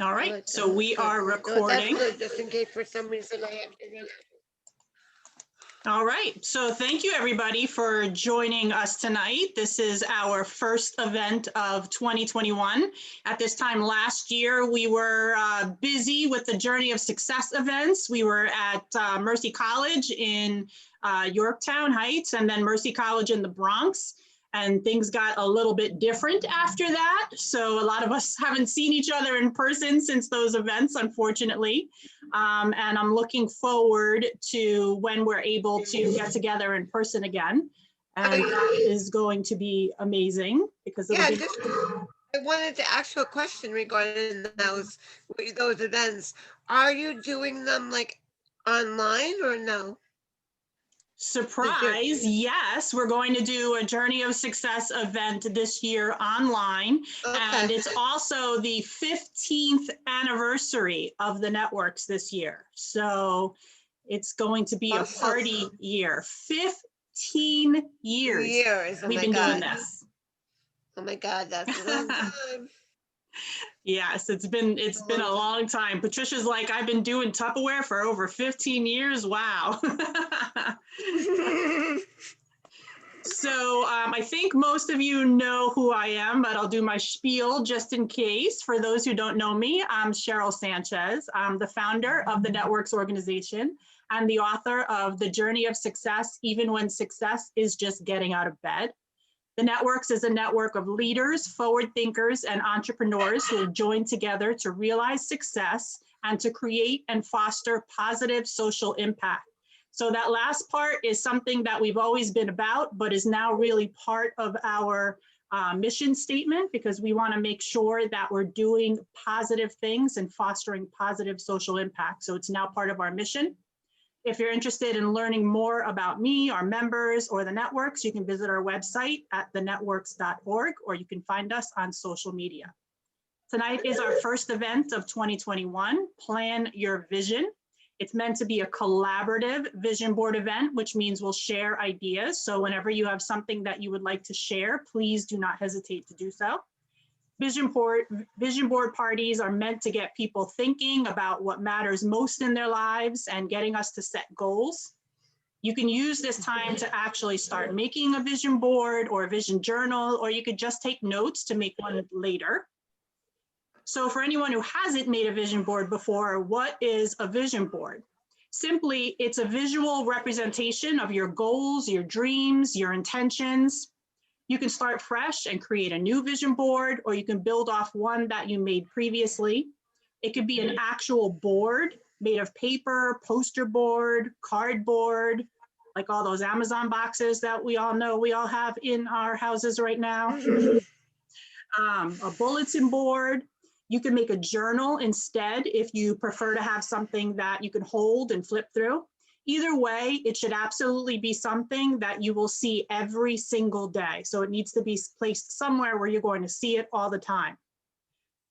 All right, so we are recording. No, that's good, just in case for some reason I have to. All right, so thank you everybody for joining us tonight. This is our first event of 2021. At this time last year, we were busy with the Journey of Success events. We were at Mercy College in Yorktown Heights and then Mercy College in the Bronx. And things got a little bit different after that. So a lot of us haven't seen each other in person since those events, unfortunately. And I'm looking forward to when we're able to get together in person again. And that is going to be amazing because it'll be. I wanted to ask you a question regarding those events. Are you doing them like online or no? Surprise, yes, we're going to do a Journey of Success event this year online. Okay. And it's also the 15th anniversary of the networks this year. So it's going to be awesome. A party year. 15 years we've been doing this. Oh my God, that's a long time. Yes, it's been a long time. Patricia's like, I've been doing Tupperware for over 15 years. Wow. So I think most of you know who I am, but I'll do my spiel just in case. For those who don't know me, I'm Cheryl Sanchez. I'm the founder of the Networks organization and the author of The Journey of Success, Even When Success is Just Getting Out of Bed. The Networks is a network of leaders, forward thinkers, and entrepreneurs who have joined together to realize success and to create and foster positive social impact. So that last part is something that we've always been about, but is now really part of our mission statement, because we want to make sure that we're doing positive things and fostering positive social impact. So it's now part of our mission. If you're interested in learning more about me, our members, or the networks, you can visit our website at thenetworks.org, or you can find us on social media. Tonight is our first event of 2021, Plan Your Vision. It's meant to be a collaborative vision board event, which means we'll share ideas. So whenever you have something that you would like to share, please do not hesitate to do so. Vision board parties are meant to get people thinking about what matters most in their lives and getting us to set goals. You can use this time to actually start making a vision board or a vision journal, or you could just take notes to make one later. So for anyone who hasn't made a vision board before, what is a vision board? Simply, it's a visual representation of your goals, your dreams, your intentions. You can start fresh and create a new vision board, or you can build off one that you made previously. It could be an actual board made of paper, poster board, cardboard, like all those Amazon boxes that we all know we all have in our houses right now. A bulletin board. You can make a journal instead if you prefer to have something that you can hold and flip through. Either way, it should absolutely be something that you will see every single day. So it needs to be placed somewhere where you're going to see it all the time.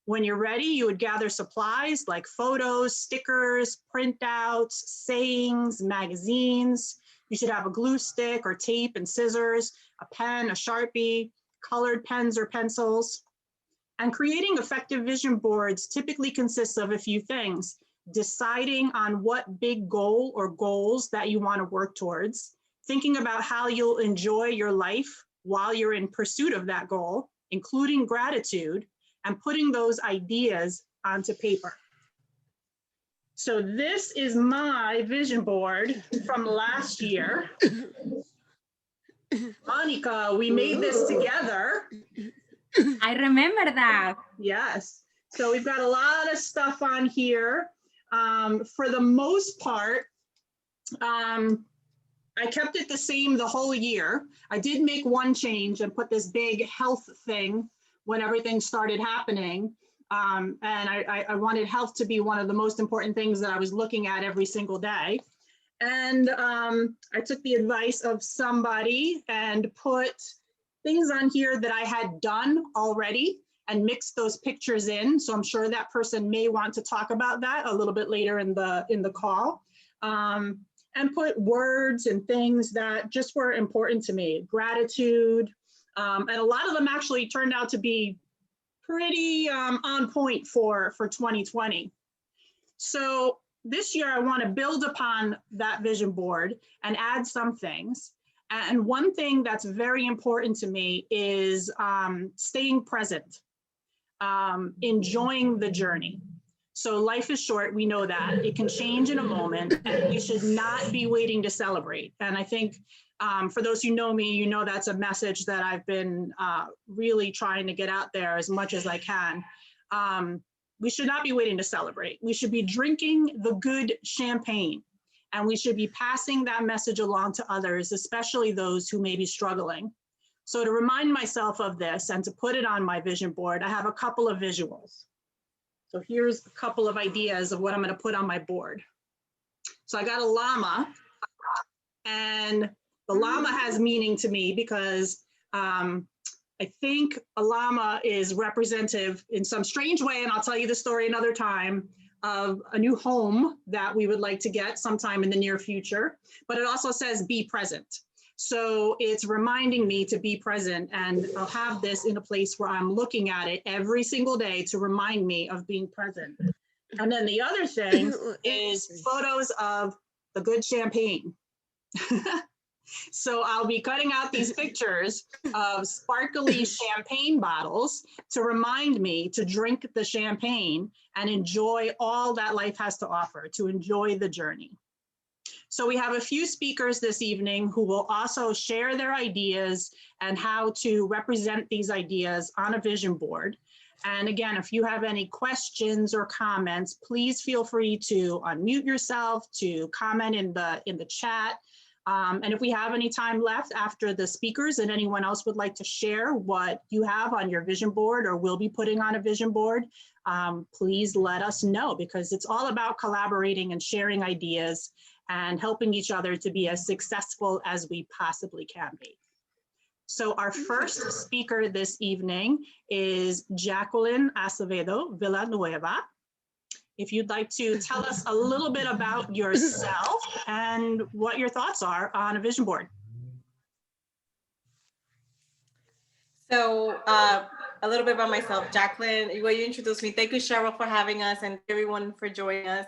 When you're ready, you would gather supplies like photos, stickers, printouts, sayings, magazines. You should have a glue stick or tape and scissors, a pen, a Sharpie, colored pens or pencils. And creating effective vision boards typically consists of a few things. Deciding on what big goal or goals that you want to work towards, thinking about how you'll enjoy your life while you're in pursuit of that goal, including gratitude, and putting those ideas onto paper. So this is my vision board from last year. Monica, we made this together. I remember that. Yes. So we've got a lot of stuff on here. For the most part, I kept it the same the whole year. I did make one change and put this big health thing when everything started happening. And I wanted health to be one of the most important things that I was looking at every single day. And I took the advice of somebody and put things on here that I had done already and mixed those pictures in. So I'm sure that person may want to talk about that a little bit later in the call. And put words and things that just were important to me, gratitude. And a lot of them actually turned out to be pretty on point for 2020. So this year I want to build upon that vision board and add some things. And one thing that's very important to me is staying present, enjoying the journey. So life is short, we know that. It can change in a moment, and we should not be waiting to celebrate. And I think for those who know me, you know that's a message that I've been really trying to get out there as much as I can. We should not be waiting to celebrate. We should be drinking the good champagne, and we should be passing that message along to others, especially those who may be struggling. So to remind myself of this and to put it on my vision board, I have a couple of visuals. So here's a couple of ideas of what I'm going to put on my board. So I got a llama, and the llama has meaning to me because I think a llama is representative in some strange way, and I'll tell you the story another time, of a new home that we would like to get sometime in the near future. But it also says be present. So it's reminding me to be present, and I'll have this in a place where I'm looking at it every single day to remind me of being present. And then the other thing is photos of the good champagne. So I'll be cutting out these pictures of sparkly champagne bottles to remind me to drink the champagne and enjoy all that life has to offer, to enjoy the journey. So we have a few speakers this evening who will also share their ideas and how to represent these ideas on a vision board. And again, if you have any questions or comments, please feel free to unmute yourself, to comment in the chat. And if we have any time left after the speakers and anyone else would like to share what you have on your vision board or will be putting on a vision board, please let us know, because it's all about collaborating and sharing ideas and helping each other to be as successful as we possibly can be. So our first speaker this evening is Jacqueline Acevedo-Villanueva. If you'd like to tell us a little bit about yourself and what your thoughts are on a vision board. So a little bit about myself, Jacqueline, well, you introduced me. Thank you, Cheryl, for having us, and everyone for joining us.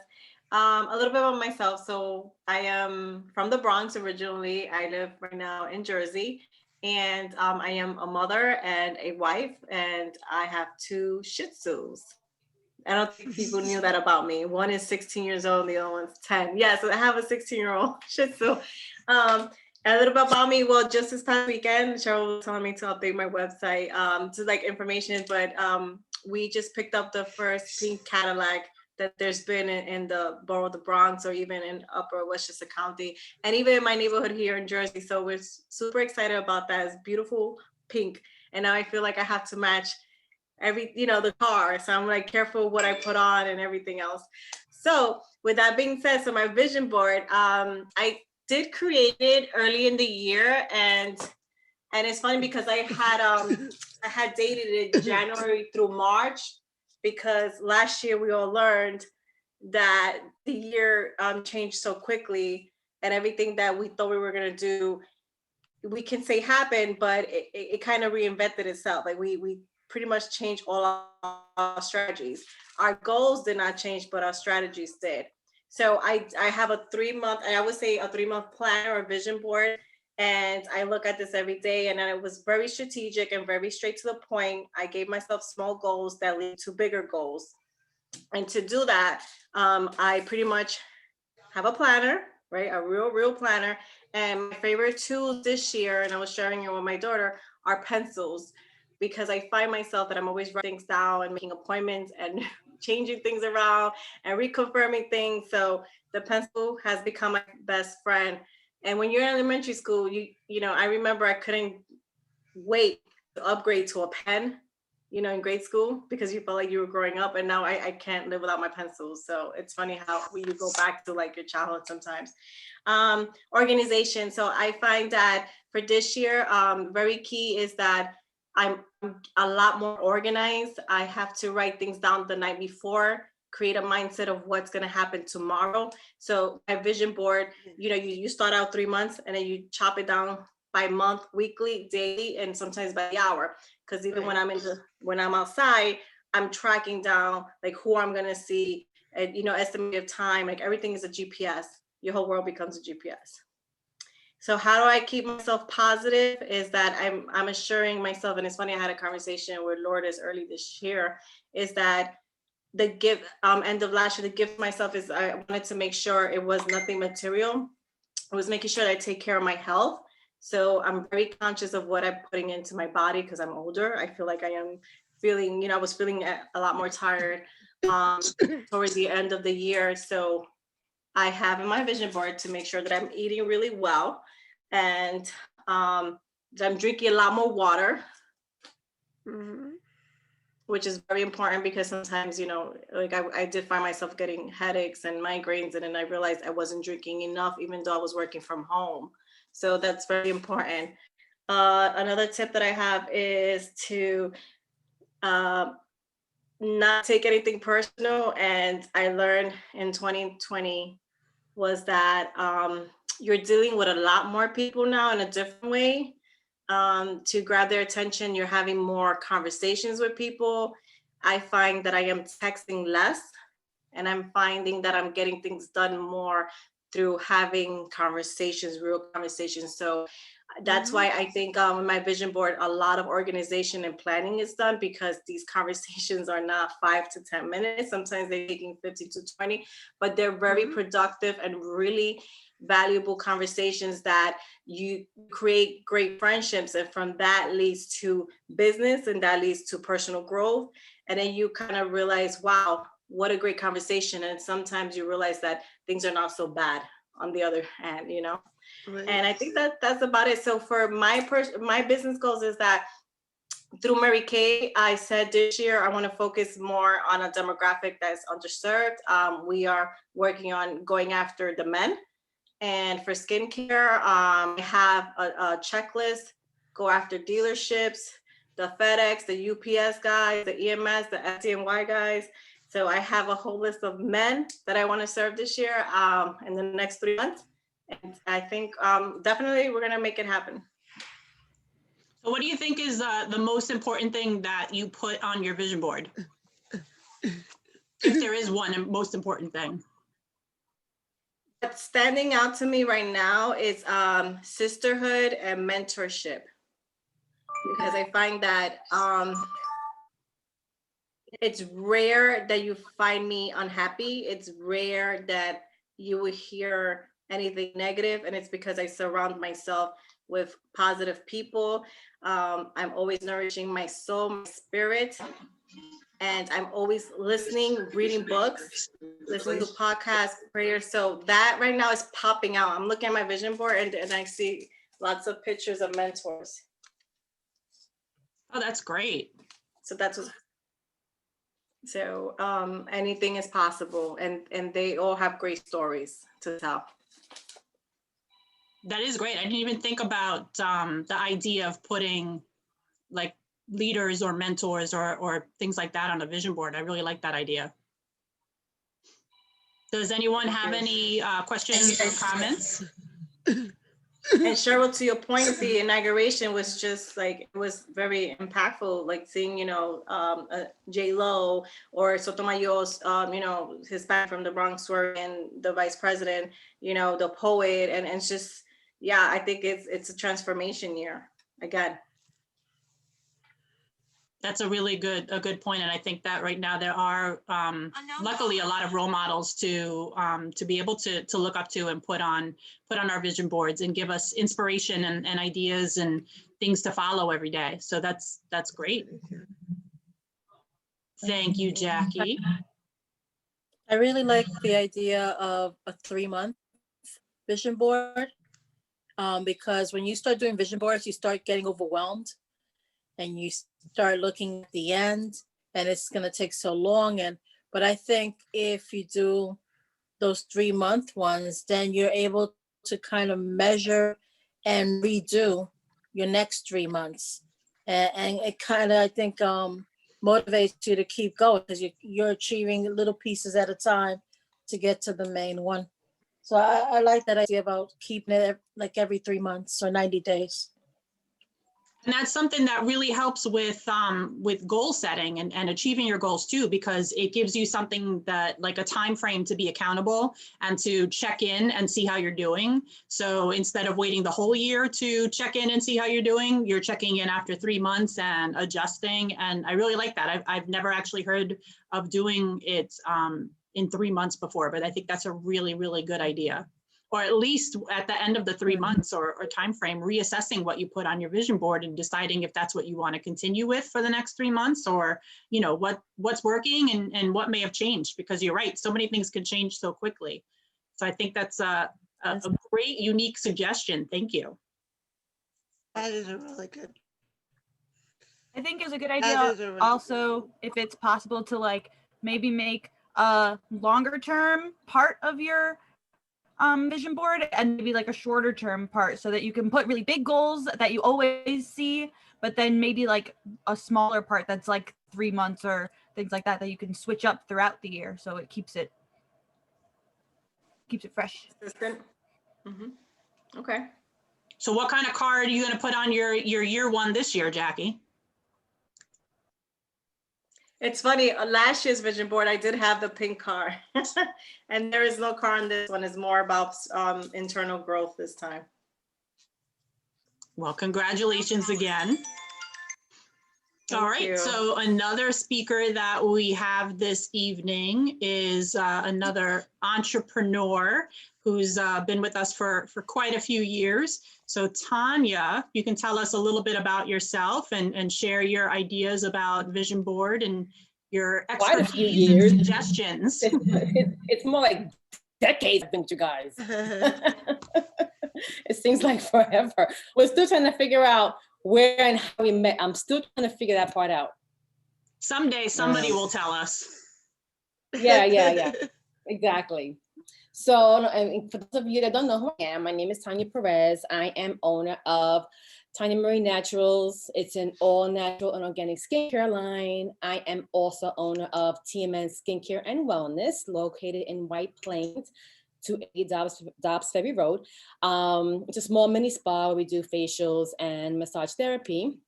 A little bit about myself. So I am from the Bronx originally. I live right now in Jersey, and I am a mother and a wife, and I have 2 Shih Tzus. I don't think people knew that about me. One is 16 years old, the other one's 10. Yeah, so I have a 16-year-old Shih Tzu. A little bit about me. Well, just this past weekend, Cheryl was telling me to update my website to like information, but we just picked up the first pink Cadillac that there's been in the borough of the Bronx, or even in Upper Westchester County, and even in my neighborhood here in Jersey. So we're super excited about that. It's beautiful pink, and now I feel like I have to match the car. So I'm like careful what I put on and everything else. So with that being said, so my vision board, I did create it early in the year, and it's funny because I had dated it January through March, because last year we all learned that the year changed so quickly, and everything that we thought we were gonna do, we can say happened, but it kind of reinvented itself. Like we pretty much changed all our strategies. Our goals did not change, but our strategies did. So I have a 3-month, I would say a 3-month plan or a vision board. And I look at this every day, and it was very strategic and very straight to the point. I gave myself small goals that lead to bigger goals. And to do that, I pretty much have a planner, right? A real planner. And my favorite tools this year, and I was sharing it with my daughter, are pencils, because I find myself that I'm always writing things down and making appointments and changing things around and reconfirming things. So the pencil has become my best friend. And when you're in elementary school, I remember I couldn't wait to upgrade to a pen, in grade school, because you felt like you were growing up. And now I can't live without my pencils. So it's funny how you go back to like your childhood sometimes. Organization. So I find that for this year, very key is that I'm a lot more organized. I have to write things down the night before, create a mindset of what's going to happen tomorrow. So my vision board, you start out 3 months, and then you chop it down by month, weekly, daily, and sometimes by the hour. Because even Right. when I'm outside, I'm tracking down like who I'm gonna see, and estimated time. Like everything is a GPS. Your whole world becomes a GPS. So how do I keep myself positive? Is that I'm assuring myself, and it's funny. I had a conversation with Lourdes early this year. Is that the gift end of last year? The gift myself is I wanted to make sure it was nothing material. I was making sure that I take care of my health. So I'm very conscious of what I'm putting into my body because I'm older. I feel like I am feeling, I was feeling a lot more tired towards the end of the year. So I have in my vision board to make sure that I'm eating really well and that I'm drinking a lot more water, Mhm. which is very important because sometimes, like I did find myself getting headaches and migraines, and then I realized I wasn't drinking enough, even though I was working from home. So that's very important. Another tip that I have is to uh, not take anything personal. And I learned in 2020 was that you're dealing with a lot more people now in a different way. To grab their attention, you're having more conversations with people. I find that I am texting less, and I'm finding that I'm getting things done more through having conversations, real conversations. So that's why I think in my vision board, a lot of organization and planning is done because these conversations are not 5 to 10 minutes. Sometimes they're taking 15 to 20, but they're very productive and really valuable conversations that you create great friendships. And from that leads to business, and that leads to personal growth. And then you kind of realize, wow, what a great conversation. And sometimes you realize that things are not so bad on the other hand. Right. And I think that that's about it. So for my business goals is that through Mary Kay, I said this year I want to focus more on a demographic that's underserved. We are working on going after the men. And for skincare, I have a checklist, go after dealerships, the FedEx, the UPS guys, the EMS, the FDNY guys. So I have a whole list of men that I want to serve this year in the next 3 months. And I think definitely we're going to make it happen. So what do you think is the most important thing that you put on your vision board? If there is one most important thing. What's standing out to me right now is sisterhood and mentorship, because I find that it's rare that you find me unhappy. It's rare that you will hear anything negative, and it's because I surround myself with positive people. I'm always nourishing my soul, my spirit, and I'm always listening, reading books, listening to podcasts, prayers. So that right now is popping out. I'm looking at my vision board and I see lots of pictures of mentors. Oh, that's great. So that's what. So anything is possible, and they all have great stories to tell. That is great. I didn't even think about the idea of putting like leaders or mentors or things like that on a vision board. I really like that idea. Does anyone have any questions or comments? And Cheryl, to your point, the inauguration was just like, it was very impactful, like seeing, J-Lo or Sotomayor's, Hispanic from the Bronx and the vice president, the poet. And it's just, yeah, I think it's a transformation year again. That's a really good point. And I think that right now there are luckily a lot of role models to be able to look up to and put on our vision boards and give us inspiration and ideas and things to follow every day. So that's great. Thank you, Jackie. I really like the idea of a 3-month vision board because when you start doing vision boards, you start getting overwhelmed and you start looking at the end and it's going to take so long. But I think if you do those 3-month ones, then you're able to kind of measure and redo your next 3 months. And it kind of, I think, motivates you to keep going because you're achieving little pieces at a time to get to the main one. So I like that idea about keeping it like every 3 months or 90 days. And that's something that really helps with goal setting and achieving your goals too, because it gives you something that like a time frame to be accountable and to check in and see how you're doing. So instead of waiting the whole year to check in and see how you're doing, you're checking in after 3 months and adjusting. And I really like that. I've never actually heard of doing it in 3 months before, but I think that's a really, really good idea. Or at least at the end of the 3 months or time frame, reassessing what you put on your vision board and deciding if that's what you want to continue with for the next 3 months, or what's working and what may have changed, because you're right, so many things can change so quickly. So I think that's a great, unique suggestion. Thank you. That is a really good. I think it's a good That idea is a really also, if it's possible, to like maybe make a longer term part of your vision board and maybe like a shorter term part, so that you can put really big goals that you always see, but then maybe like a smaller part that's like 3 months or things like that you can switch up throughout the year, so it keeps it fresh. Consistent. Okay. So what kind of card are you going to put on your year one this year, Jackie? It's funny, last year's vision board, I did have the pink car and there is no car on this one. It's more about internal growth this time. Well, congratulations again. All Thank right, you. so another speaker that we have this evening is another entrepreneur who's been with us for quite a few years. So Tanya, you can tell us a little bit about yourself and share your ideas about vision board and your Quite a few expertise years. and suggestions. It's more like decades, I think, you guys. It seems like forever. We're still trying to figure out where and how we met. I'm still trying to figure that part out. Someday somebody will tell us. Yeah, exactly. So, and for those of you that don't know who I am, my name is Tanya Perez. I am owner of Tanya Marie Naturals. It's an all natural and organic skincare line. I am also owner of TMN Skincare and Wellness, located in White Plains, 280 Dobbs Ferry Road. It's a small mini spa where we do facials and massage therapy.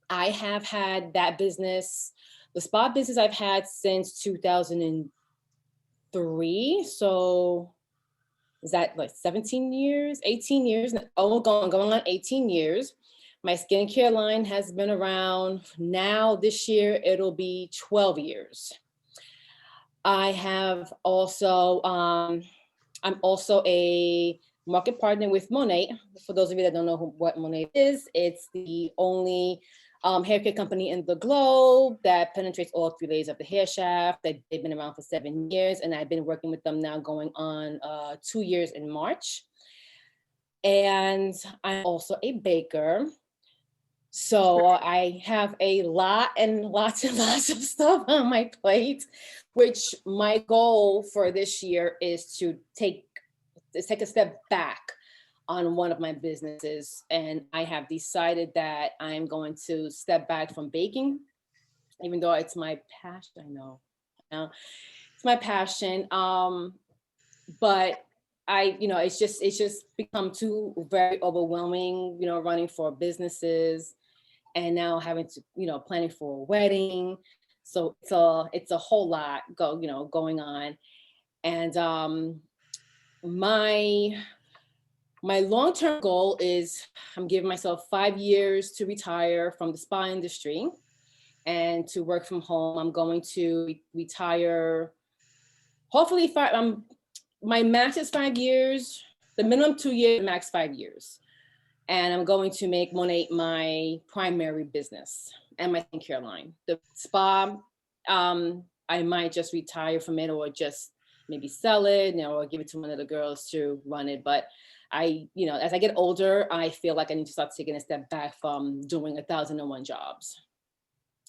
I have had that business, the spa business I've had since 2003. So is that like 17 years, 18 years? Oh, going on 18 years. My skincare line has been around now. This year, it'll be 12 years. I have also, I'm also a market partner with Monet. For those of you that don't know what Monet is, it's the only hair care company in the globe that penetrates all 3 layers of the hair shaft. They've been around for 7 years, and I've been working with them now going on 2 years in March. And I'm also a baker. So I have a lot and lots and lots of stuff on my plate, which my goal for this year is to take a step back on one of my businesses. And I have decided that I'm going to step back from baking, even though it's my passion. I know it's my passion. But it's just become too very overwhelming, running 4 businesses and now having to, planning for a wedding. So it's a whole lot going on. And my long-term goal is I'm giving myself 5 years to retire from the spa industry and to work from home. I'm going to retire, hopefully my max is 5 years, the minimum 2 years, max 5 years. And I'm going to make Monet my primary business and my skincare line. The spa, I might just retire from it or just maybe sell it, or give it to one of the girls to run it. But as I get older, I feel like I need to start taking a step back from doing 1,001 jobs.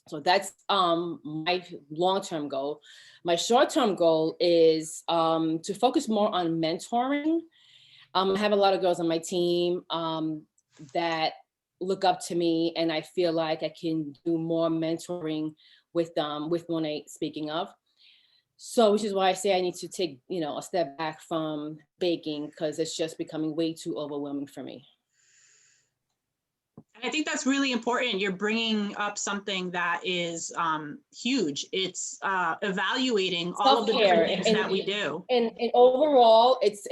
So that's my long-term goal. My short-term goal is to focus more on mentoring. I have a lot of girls on my team that look up to me, and I feel like I can do more mentoring with Monet, speaking of. So, which is why I say I need to take, a step back from baking, because it's just becoming way too overwhelming for me. I think that's really important. You're bringing up something that is huge. It's evaluating all of the different things that we do. And overall, it's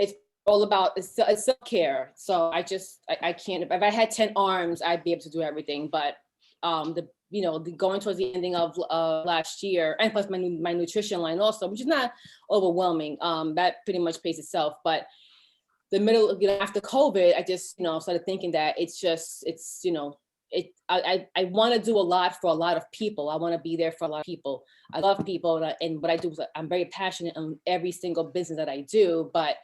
all about it's self-care. So I can't. If I had 10 arms, I'd be able to do everything. But the going towards the ending of last year, and plus my nutrition line also, which is not overwhelming. That pretty much pays itself. But the middle, after COVID, I just, started thinking that I want to do a lot for a lot of people. I want to be there for a lot of people. I love people, and what I do is I'm very passionate on every single business that I do. But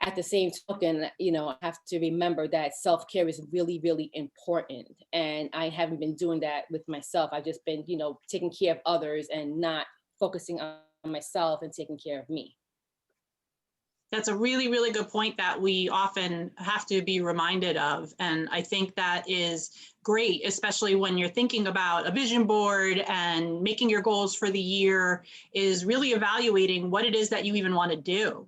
at the same token, I have to remember that self-care is really, really important. And I haven't been doing that with myself. I've just been, taking care of others and not focusing on myself and taking care of me. That's a really, really good point that we often have to be reminded of. And I think that is great, especially when you're thinking about a vision board and making your goals for the year, is really evaluating what it is that you even want to do.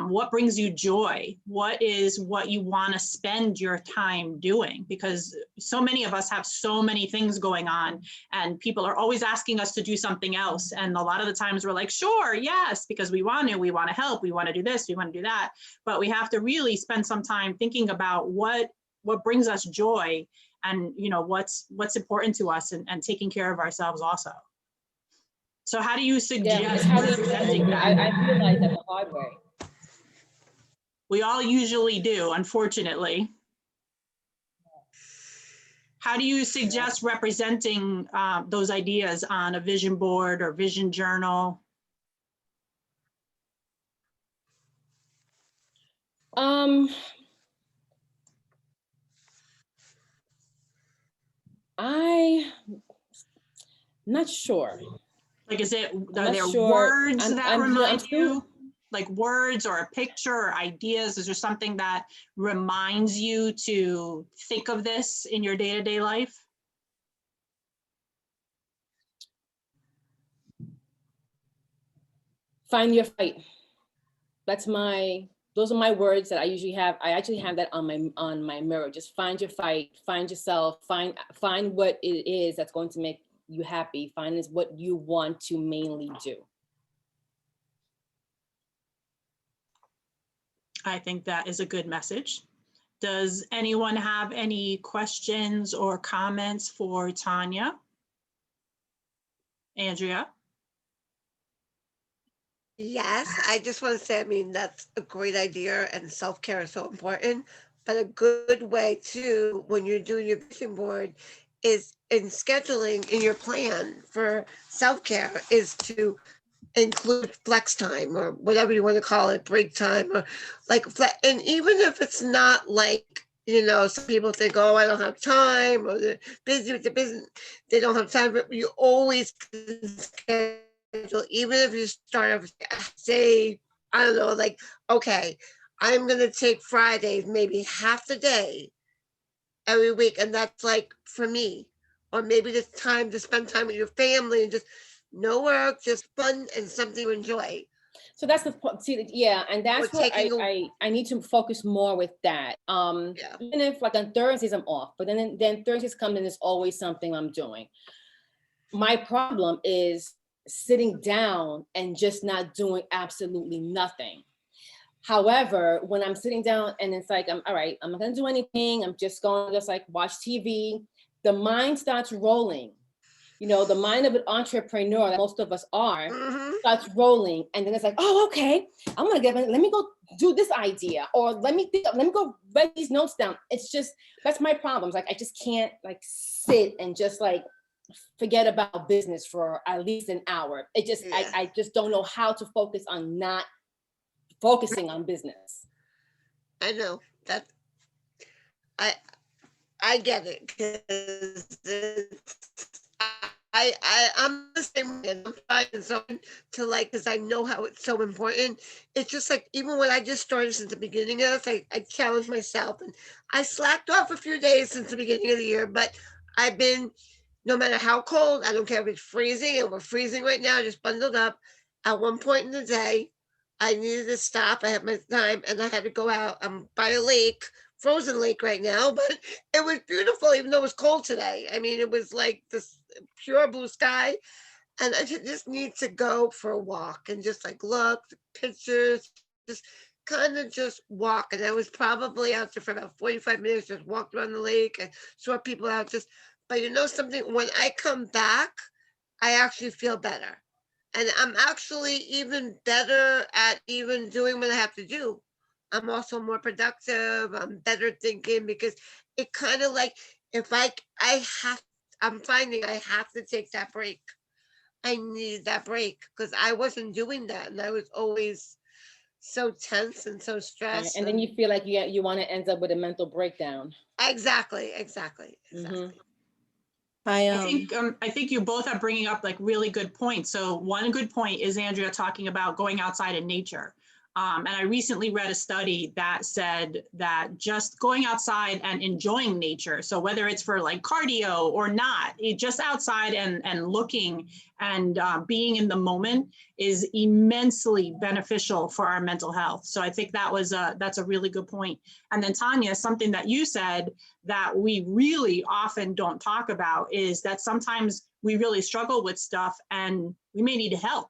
What brings you joy? What is what you want to spend your time doing? Because so many of us have so many things going on, and people are always asking us to do something else. And a lot of the times we're like, sure, yes, because we want to help, we want to do this, we want to do that. But we have to really spend some time thinking about what brings us joy, and what's important to us, and taking care of ourselves also. So how do you suggest representing that? I realize that the hard way. We all usually do, unfortunately. How do you suggest representing those ideas on a vision board or vision journal? I'm not sure. Like, are there words that remind you? Like words or a picture or ideas? Is there something that reminds you to think of this in your day-to-day life? Find your fight. Those are my words that I usually have. I actually have that on my mirror. Just find your fight, find yourself, find what it is that's going to make you happy. Find is what you want to mainly do. I think that is a good message. Does anyone have any questions or comments for Tanya? Andrea? Yes, I just want to say, that's a great idea, and self-care is so important. But a good way too, when you're doing your vision board, is in scheduling in your plan for self-care, is to include flex time, or whatever you want to call it, break time, or and even if it's not like, some people think, oh, I don't have time, or they're busy with the business, they don't have time, but you always can schedule, even if you start off, say, I don't know, like, okay, I'm going to take Fridays, maybe half the day every week, and that's like for me. Or maybe it's time to spend time with your family and just no work, just fun and something to enjoy. So that's and that's what I need to focus more with that. Even if like on Thursdays I'm off, but then Thursdays come and there's always something I'm doing. My problem is sitting down and just not doing absolutely nothing. However, when I'm sitting down and it's like, I'm all right, I'm not gonna do anything, I'm just going to like watch TV, the mind starts rolling. The mind of an entrepreneur, that most of us are, starts rolling. And then it's like, oh, okay, let me go do this idea. Or let me go write these notes down. It's just, that's my problem. Like, I just can't like sit and just like forget about business for at least an hour. I just don't know how to focus on not focusing on business. I know that. I get it, because I'm the same way. I'm trying something to because I know how it's so important. It's just like, even when I just started since the beginning of this, I challenged myself, and I slacked off a few days since the beginning of the year, but I've been, no matter how cold, I don't care if it's freezing, and we're freezing right now, just bundled up. At one point in the day, I needed to stop. I had my time, and I had to go out by a lake frozen lake right now, but it was beautiful, even though it was cold today. I mean, it was like this pure blue sky. And I just need to go for a walk and just like look, pictures, just kind of just walk. And I was probably out there for about 45 minutes, just walked around the lake and saw people out just, but you know something, when I come back, I actually feel better. And I'm actually even better at even doing what I have to do. I'm also more productive. I'm better thinking because it kind of like, if I'm finding I have to take that break. I needed that break because I wasn't doing that. And I was always so tense and so Right, stressed. and then you feel like you want to end up with a mental breakdown. Exactly. Mhm. I think you both are bringing up like really good points. So one good point is Andrea talking about going outside in nature. And I recently read a study that said that just going outside and enjoying nature, so whether it's for like cardio or not, just outside and looking and being in the moment is immensely beneficial for our mental health. So I think that's a really good point. And then Tanya, something that you said that we really often don't talk about is that sometimes we really struggle with stuff and we may need help.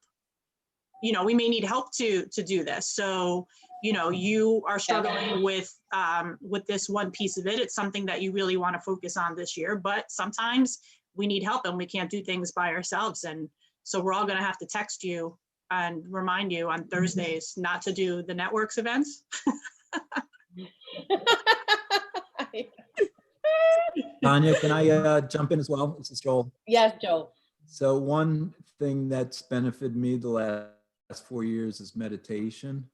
We may need help to do this. So, you are struggling with this one piece of it. It's something that you really want to focus on this year, but sometimes we need help and we can't do things by ourselves. And so we're all going to have to text you and remind you on Thursdays not to do the networks events. Tanya, can I jump in as well? This is Joel. Yes, Joel. So one thing that's benefited me the last 4 years is meditation.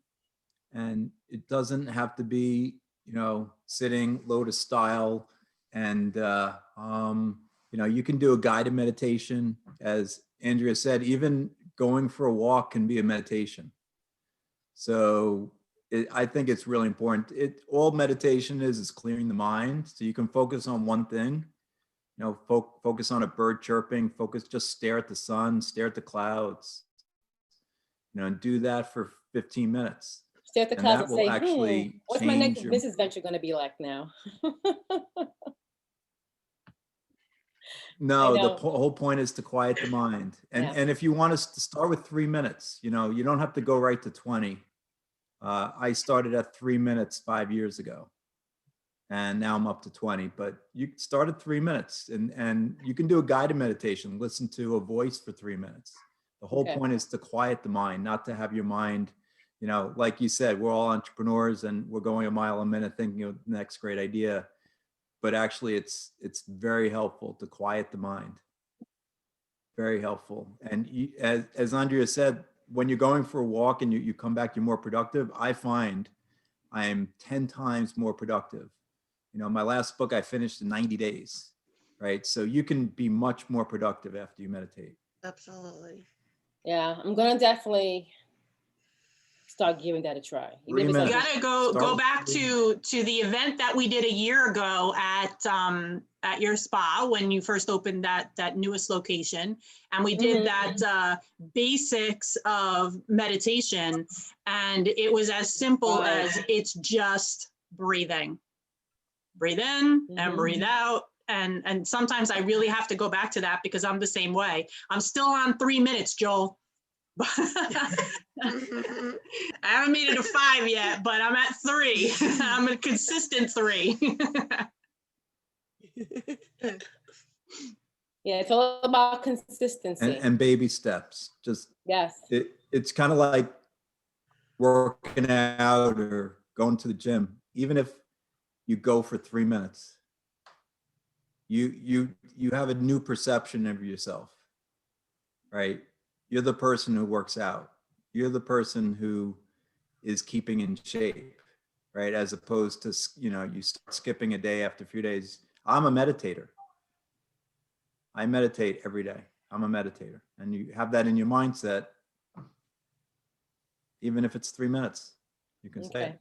And it doesn't have to be, sitting lotus style. And, you can do a guided meditation. As Andrea said, even going for a walk can be a meditation. So I think it's really important. All meditation is clearing the mind. So you can focus on one thing, focus on a bird chirping, just stare at the sun, stare at the clouds, and do that for 15 minutes. Stare at the And clouds that and will say, actually what's my next change business venture going to be like now? No, I the know. whole point is to quiet the mind. And Yeah. and if you want us to start with 3 minutes, you don't have to go right to 20. I started at 3 minutes 5 years ago. And now I'm up to 20, but you start at 3 minutes and you can do a guided meditation, listen to a voice for 3 minutes. The whole Okay. point is to quiet the mind, not to have your mind, like you said, we're all entrepreneurs and we're going a mile a minute thinking of the next great idea. But actually it's very helpful to quiet the mind. Very helpful. And as Andrea said, when you're going for a walk and you come back, you're more productive. I find I am 10 times more productive. My last book I finished in 90 days, right? So you can be much more productive after you meditate. Absolutely. Yeah, I'm going to definitely start giving that a try. You You minutes. gotta go back to the event that we did a year ago at your spa when you first opened that newest location, and we did that basics of meditation, and it was as simple as it's just breathing. Breathe in and breathe out. And sometimes I really have to go back to that because I'm the same way. I'm still on 3 minutes, Joel. I haven't made it to 5 yet, but I'm at 3. I'm a consistent 3. Yeah, it's all about consistency. And baby steps. Just yes. It's kind of like working out or going to the gym. Even if you go for 3 minutes, you have a new perception of yourself, right? You're the person who works out. You're the person who is keeping in shape, right? As opposed to, you start skipping a day after a few days. I'm a meditator. I meditate every day. I'm a meditator. And you have that in your mindset, even if it's 3 minutes, you can say it.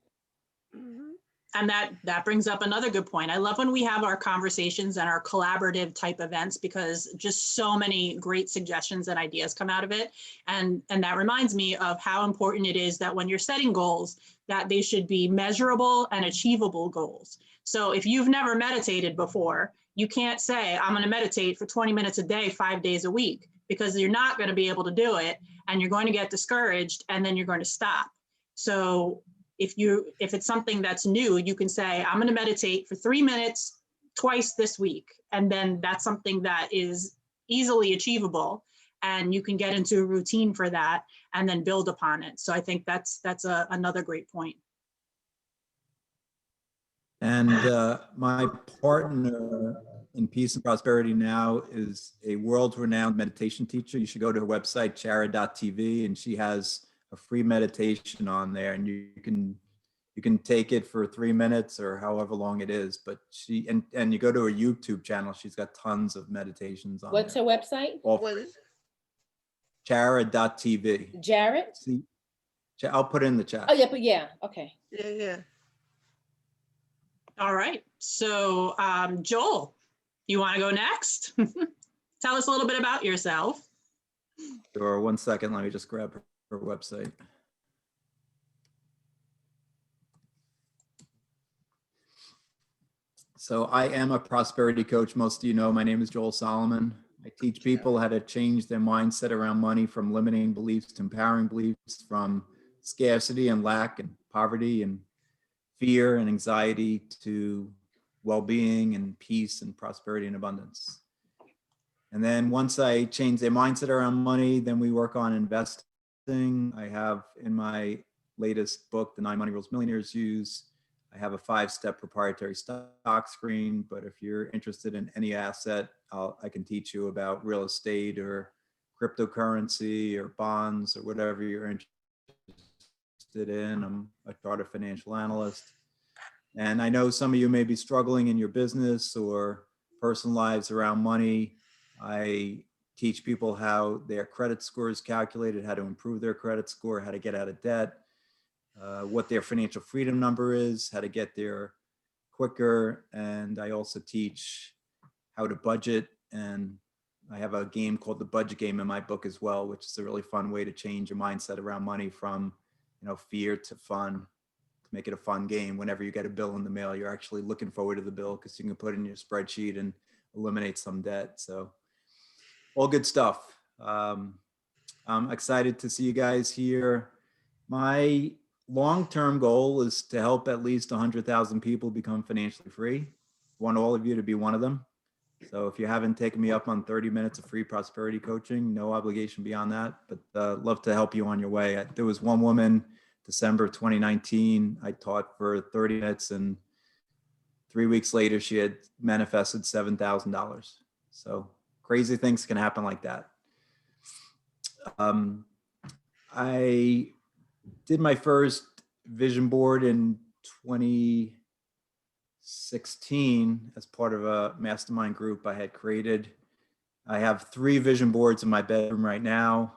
And that brings up another good point. I love when we have our conversations and our collaborative type events because just so many great suggestions and ideas come out of it. And that reminds me of how important it is that when you're setting goals, that they should be measurable and achievable goals. So if you've never meditated before, you can't say, I'm going to meditate for 20 minutes a day, 5 days a week, because you're not going to be able to do it, and you're going to get discouraged, and then you're going to stop. So if it's something that's new, you can say, I'm going to meditate for 3 minutes twice this week. And then that's something that is easily achievable, and you can get into a routine for that and then build upon it. So I think that's another great point. And my partner in Peace and Prosperity Now is a world-renowned meditation teacher. You should go to her website, chara.tv, and she has a free meditation on there, and you can take it for 3 minutes or however long it is. But and you go to her YouTube channel, she's got tons of meditations on What's there. her website? What is Chara.tv. Jared? See, I'll put it in the chat. Oh, yeah, but yeah, okay. Yeah. All right. So Joel, you want to go next? Tell us a little bit about yourself. Sure, 1 second, let me just grab her website. So I am a prosperity coach. Most of you know, my name is Joel Solomon. I teach people how to change their mindset around money, from limiting beliefs to empowering beliefs, from scarcity and lack and poverty and fear and anxiety to well-being and peace and prosperity and abundance. And then once I change their mindset around money, then we work on investing. I have in my latest book, The 9 Money Rules Millionaires Use, I have a 5-step proprietary stock screen, but if you're interested in any asset, I can teach you about real estate or cryptocurrency or bonds or whatever you're interested in. I'm a chartered financial analyst. And I know some of you may be struggling in your business or personal lives around money. I teach people how their credit score is calculated, how to improve their credit score, how to get out of debt, what their financial freedom number is, how to get there quicker. And I also teach how to budget. And I have a game called the Budget Game in my book as well, which is a really fun way to change your mindset around money from, fear to fun, to make it a fun game. Whenever you get a bill in the mail, you're actually looking forward to the bill because you can put it in your spreadsheet and eliminate some debt. So all good stuff. I'm excited to see you guys here. My long-term goal is to help at least 100,000 people become financially free. I want all of you to be one of them. So if you haven't taken me up on 30 minutes of free prosperity coaching, no obligation beyond that, but love to help you on your way. There was one woman, December 2019, I taught for 30 minutes, and 3 weeks later, she had manifested $7,000. So crazy things can happen like that. I did my first vision board in 2016 as part of a mastermind group I had created. I have 3 vision boards in my bedroom right now,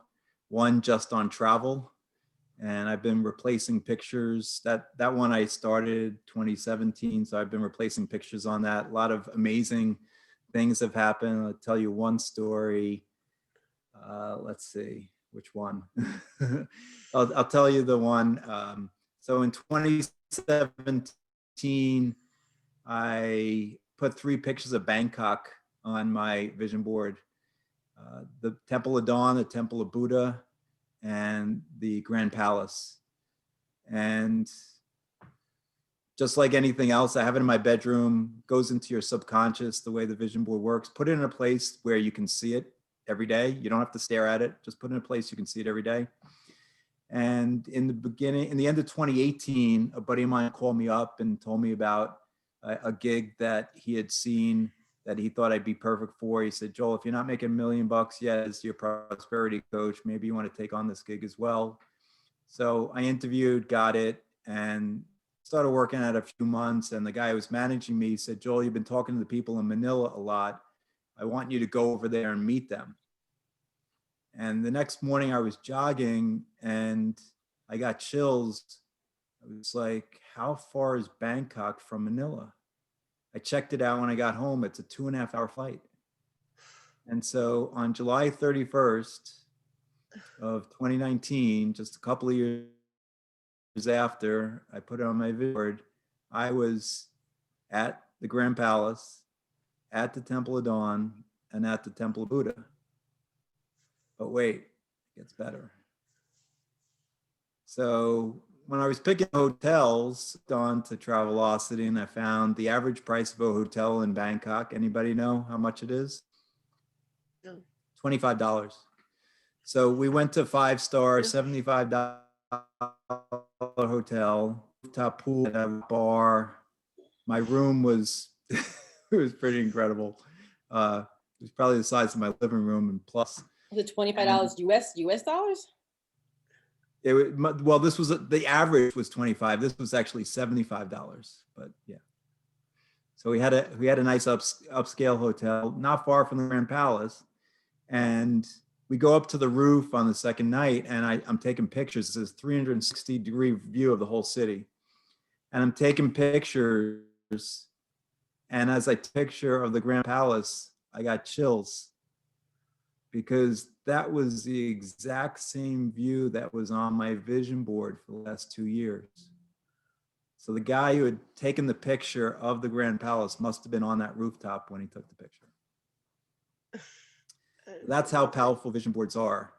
one just on travel. And I've been replacing pictures. That one I started 2017. So I've been replacing pictures on that. A lot of amazing things have happened. I'll tell you one story. Let's see, which one? I'll tell you the one. So in 2017, I put 3 pictures of Bangkok on my vision board. The Temple of Dawn, the Temple of Buddha, and the Grand Palace. And just like anything else, I have it in my bedroom, goes into your subconscious, the way the vision board works. Put it in a place where you can see it every day. You don't have to stare at it. Just put it in a place you can see it every day. And in the end of 2018, a buddy of mine called me up and told me about a gig that he had seen that he thought I'd be perfect for. He said, Joel, if you're not making $1 million yet as your prosperity coach, maybe you want to take on this gig as well. So I interviewed, got it, and started working at a few months. And the guy who was managing me said, Joel, you've been talking to the people in Manila a lot. I want you to go over there and meet them. And the next morning I was jogging and I got chills. I was like, how far is Bangkok from Manila? I checked it out when I got home. It's a 2.5-hour flight. And so on July 31st of 2019, just a couple of years after I put it on my vision board, I was at the Grand Palace, at the Temple of Dawn, and at the Temple of Buddha. But wait, it gets better. So when I was picking hotels on to Travelocity, and I found the average price of a hotel in Bangkok. Anybody know how much it is? No. $25. So we went to 5-star, $75 hotel, rooftop pool, and a bar. My room was it was pretty incredible. It was probably the size of my living room, and plus. Was it $25 US dollars? Well, this was the average was 25. This was actually $75, but yeah. So we had a nice upscale hotel not far from the Grand Palace, and we go up to the roof on the second night, and I'm taking pictures. It's a 360-degree view of the whole city, and I'm taking pictures. And as I took a picture of the Grand Palace, I got chills, because that was the exact same view that was on my vision board for the last 2 years. So the guy who had taken the picture of the Grand Palace must have been on that rooftop when he took the picture. That's how powerful vision boards are.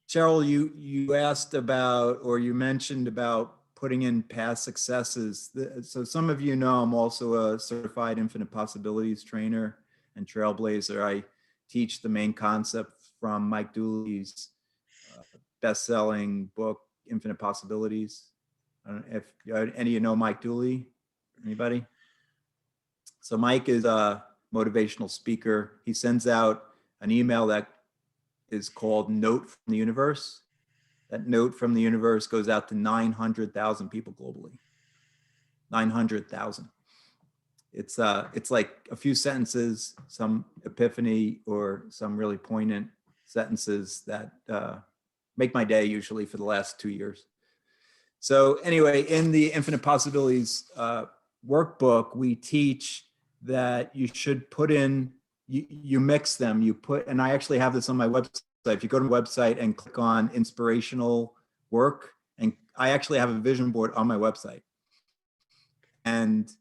Cheryl, you asked about, or you mentioned about putting in past successes. So some of you know I'm also a certified infinite possibilities trainer and trailblazer. I teach the main concept from Mike Dooley's best-selling book, Infinite Possibilities. I don't know if any of you know Mike Dooley. Anybody? So Mike is a motivational speaker. He sends out an email that is called Note from the Universe. That note from the universe goes out to 900,000 people globally. 900,000. It's like a few sentences, some epiphany, or some really poignant sentences that make my day usually for the last 2 years. So anyway, in the Infinite Possibilities workbook, we teach that you should put in, you mix them, you put, and I actually have this on my website. If you go to my website and click on inspirational work, and I actually have a vision board on my website. And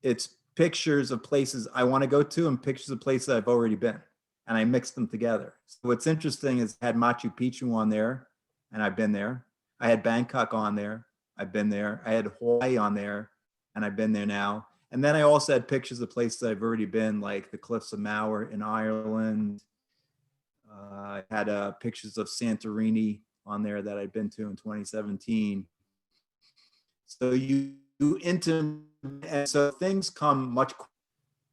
it's pictures of places I want to go to and pictures of places I've already been. And I mix them together. So what's interesting is I had Machu Picchu on there, and I've been there. I had Bangkok on there. I've been there. I had Hawaii on there, and I've been there now. And then I also had pictures of places I've already been, like the Cliffs of Moher in Ireland. I had pictures of Santorini on there that I'd been to in 2017. So you and so things come much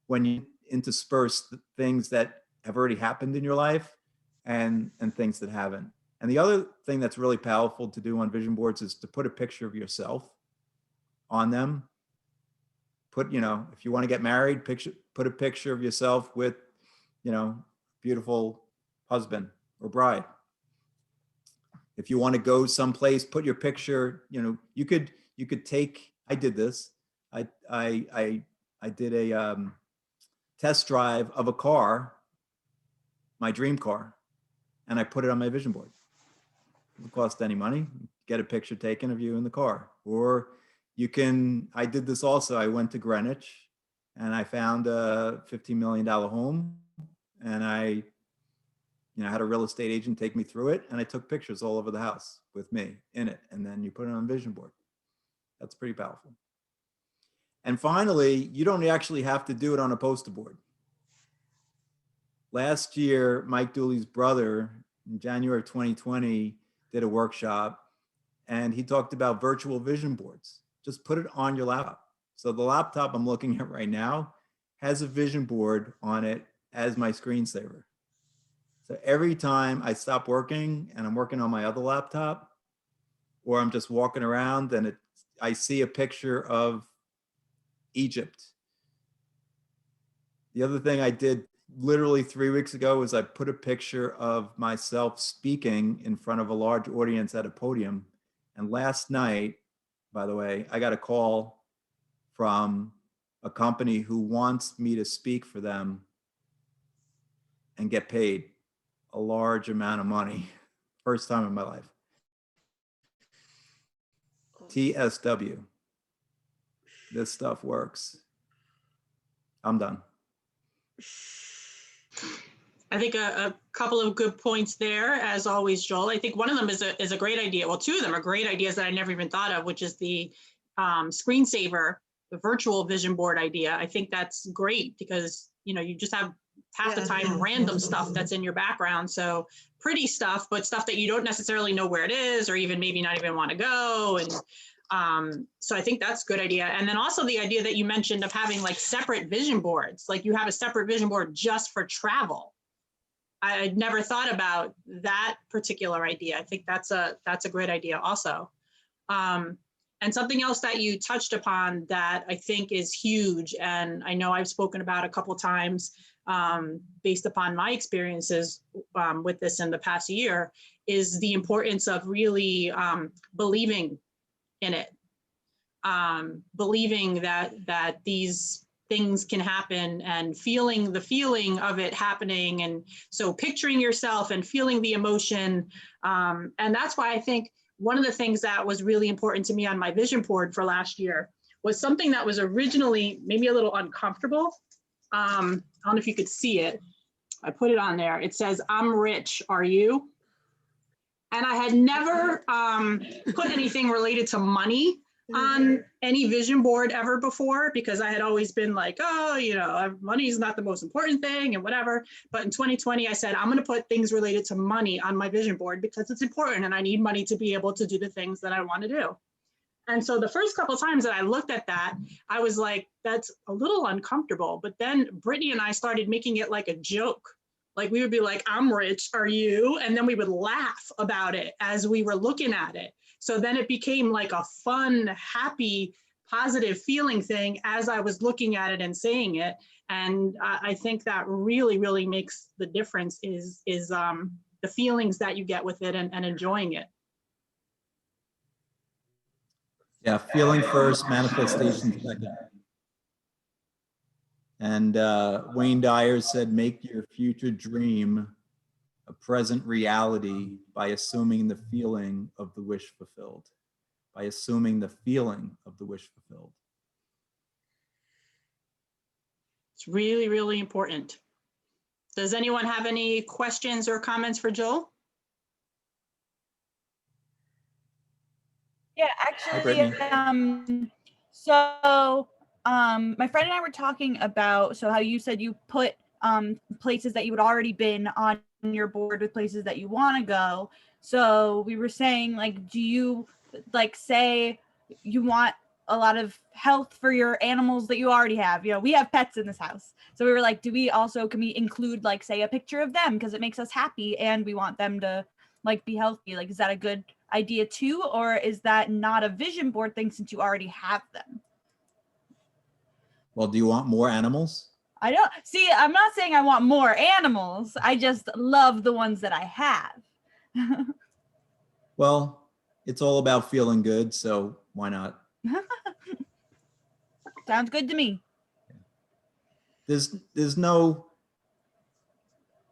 when you intersperse the things that have already happened in your life and things that haven't. And the other thing that's really powerful to do on vision boards is to put a picture of yourself on them. Put, if you want to get married, put a picture of yourself with, beautiful husband or bride. If you want to go someplace, put your picture, you could take, I did this. I did a test drive of a car, my dream car, and I put it on my vision board. It doesn't cost any money. Get a picture taken of you in the car. Or I did this also. I went to Greenwich and I found a $15 million home, and I had a real estate agent take me through it, and I took pictures all over the house with me in it, and then you put it on a vision board. That's pretty powerful. And finally, you don't actually have to do it on a poster board. Last year, Mike Dooley's brother, in January of 2020, did a workshop, and he talked about virtual vision boards. Just put it on your laptop. So the laptop I'm looking at right now has a vision board on it as my screensaver. So every time I stop working and I'm working on my other laptop, or I'm just walking around and I see a picture of Egypt. The other thing I did literally 3 weeks ago was I put a picture of myself speaking in front of a large audience at a podium. And last night, by the way, I got a call from a company who wants me to speak for them and get paid a large amount of money. First time in my life. TSW. This stuff works. I'm done. I think a couple of good points there, as always, Joel. I think one of them is a great idea. Well, two of them are great ideas that I never even thought of, which is the screensaver, the virtual vision board idea. I think that's great because, you know, you just have half the time random stuff that's in your background. So pretty stuff, but stuff that you don't necessarily know where it is, or even maybe not even want to go. And so I think that's a good idea. And then also the idea that you mentioned of having like separate vision boards, like you have a separate vision board just for travel. I'd never thought about that particular idea. I think that's a great idea also. And something else that you touched upon that I think is huge, and I know I've spoken about a couple times based upon my experiences with this in the past year, is the importance of really believing in it, believing that these things can happen and feeling the feeling of it happening. And so picturing yourself and feeling the emotion. And that's why I think one of the things that was really important to me on my vision board for last year was something that was originally maybe a little uncomfortable. I don't know if you could see it. I put it on there. It says, "I'm rich, are you?" And I had never put anything related to money on any vision board ever before, because I had always been like, oh, you know, money is not the most important thing and whatever. But in 2020, I said, I'm going to put things related to money on my vision board because it's important and I need money to be able to do the things that I want to do. And so the first couple of times that I looked at that, I was like, that's a little uncomfortable. But then Brittany and I started making it like a joke. Like we would be like, "I'm rich, are you?" And then we would laugh about it as we were looking at it. So then it became like a fun, happy, positive feeling thing as I was looking at it and saying it. And I think that really, really makes the difference is the feelings that you get with it and enjoying it. Yeah, feeling first, manifestation second. And Wayne Dyer said, make your future dream a present reality by assuming the feeling of the wish fulfilled. By assuming the feeling of the wish fulfilled. It's really, really important. Does anyone have any questions or comments for Joel? Yeah, Hi, actually, Brittany. so my friend and I were talking about, so how you said you put places that you had already been on your board with places that you want to go. So we were saying, like, do you like say you want a lot of health for your animals that you already have? You know, we have pets in this house. So we were like, can we include like, say, a picture of them because it makes us happy and we want them to like be healthy? Like, is that a good idea too, or is that not a vision board thing since you already have them? Well, do you want more animals? I don't see, I'm not saying I want more animals. I just love the ones that I have. Well, it's all about feeling good, so why not? Sounds good to me. There's no,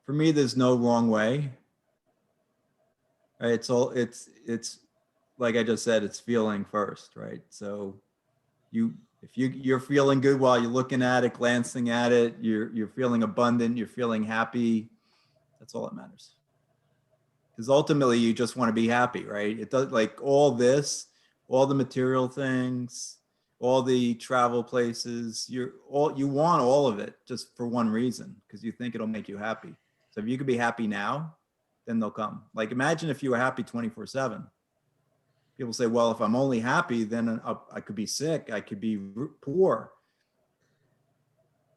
for me, there's no wrong way. Right? It's like I just said, it's feeling first, right? So if you're feeling good while you're looking at it, glancing at it, you're feeling abundant, you're feeling happy, that's all that matters. Because ultimately you just want to be happy, right? It does, like all this, all the material things, all the travel places, you want all of it just for one reason, because you think it'll make you happy. So if you could be happy now, then they'll come. Like imagine if you were happy 24/7. People say, well, if I'm only happy, then I could be sick, I could be poor.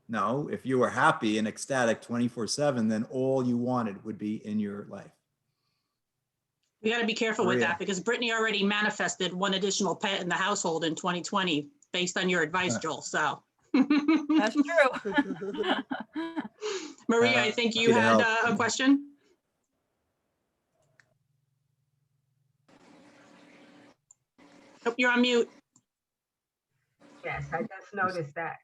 No, if you were happy and ecstatic 24/7, then all you wanted would be in your life. We got to be careful with that because Brittany already manifested one additional pet in the household in 2020 based on your advice, Joel. So that's true. Maria, I think you had a question. Oh, you're on mute. Yes, I just noticed that.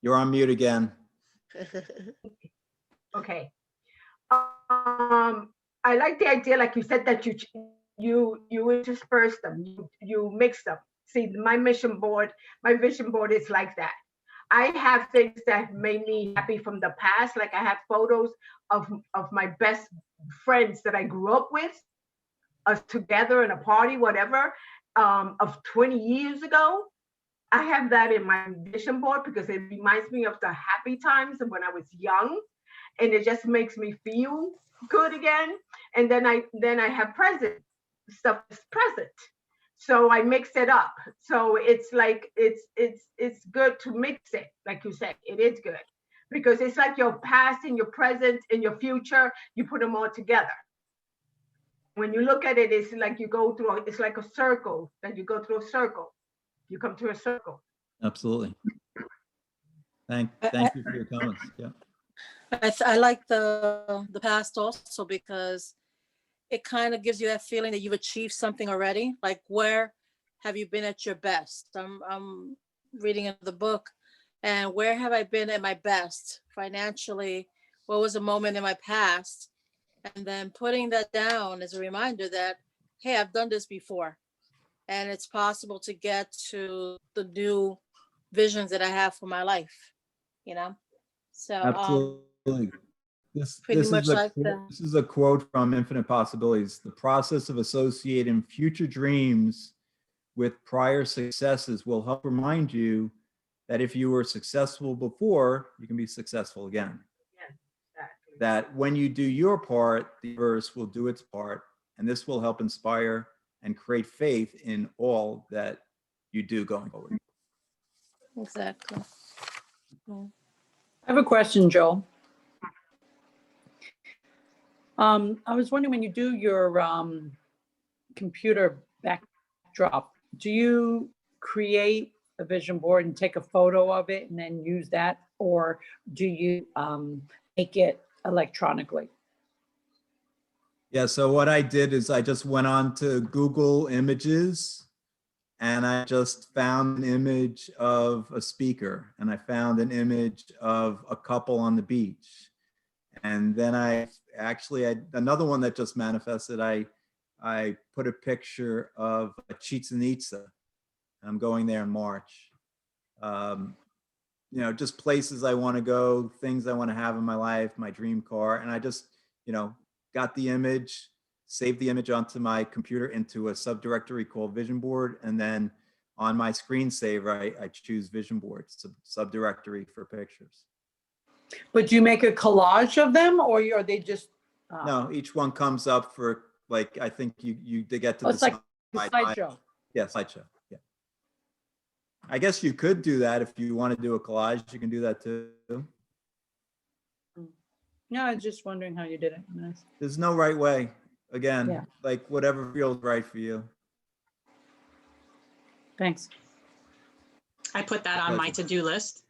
You're on mute again. Okay. I like the idea, like you said, that you intersperse them, you mix them. See, my vision board is like that. I have things that made me happy from the past. Like I have photos of my best friends that I grew up with, us together in a party, whatever, of 20 years ago. I have that in my vision board because it reminds me of the happy times of when I was young, and it just makes me feel good again. And then I have present stuff is present. So I mix it up. So it's like it's good to mix it, like you said. It is good because it's like your past and your present and your future. You put them all together. When you look at it, it's like you go through. It's like a circle. That you go through a circle. You come to a circle. Absolutely. Thank you for your comments. Yeah. I like the past also because it kind of gives you that feeling that you've achieved something already. Like, where have you been at your best? I'm reading the book, and where have I been at my best financially? What was a moment in my past? And then putting that down as a reminder that, hey, I've done this before, and it's possible to get to the new visions that I have for my life, you know? So Absolutely. pretty much like that. This is a quote from Infinite Possibilities. The process of associating future dreams with prior successes will help remind you that if you were successful before, you can be successful again. Yes, exactly. That when you do your part, the universe will do its part, and this will help inspire and create faith in all that you do going forward. Exactly. I have a question, Joel. I was wondering, when you do your computer backdrop, do you create a vision board and take a photo of it and then use that, or do you make it electronically? Yeah, so what I did is I just went on to Google Images, and I just found an image of a speaker, and I found an image of a couple on the beach. And then I another one that just manifested, I put a picture of Chichen Itza. I'm going there in March. You know, just places I want to go, things I want to have in my life, my dream car. And I just, you know, got the image, saved the image onto my computer into a subdirectory called Vision Board. And then on my screensaver, I choose Vision Board, subdirectory for pictures. But do you make a collage of them, or are they just? No, each one comes up for, like, I think they get to It's like a slideshow. Yeah, slideshow. Yeah. I guess you could do that if you want to do a collage. You can do that too. No, I was just wondering how you did it. Nice. There's no right way. Again, Yeah. like whatever feels right for you. Thanks. I put that on my to-do list.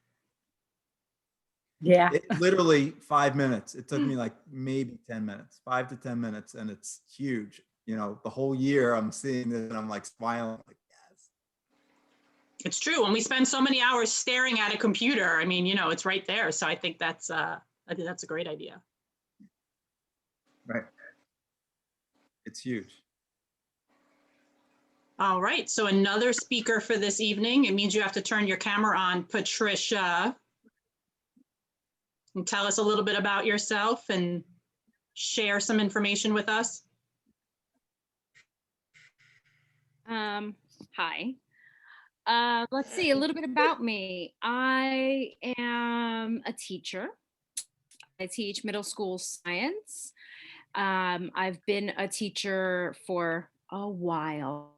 Yeah. Literally 5 minutes. It took me like maybe 10 minutes, 5 to 10 minutes, and it's huge. You know, the whole year I'm seeing this and I'm like smiling, like, yes. It's true. When we spend so many hours staring at a computer, I mean, you know, it's right there. So I think that's a great idea. Right. It's huge. All right. So another speaker for this evening. It means you have to turn your camera on, Patricia. And tell us a little bit about yourself and share some information with us. Hi. Let's see, a little bit about me. I am a teacher. I teach middle school science. I've been a teacher for a while.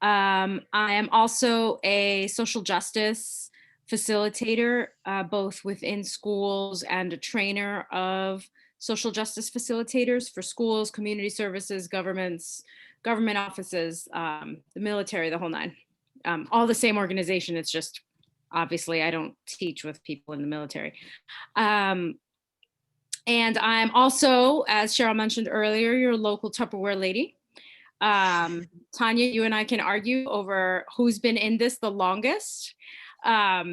I am also a social justice facilitator, both within schools and a trainer of social justice facilitators for schools, community services, government offices, the military, the whole nine. All the same organization. It's just, obviously, I don't teach with people in the military. And I'm also, as Cheryl mentioned earlier, your local Tupperware lady. Tanya, you and I can argue over who's been in this the longest. Yeah,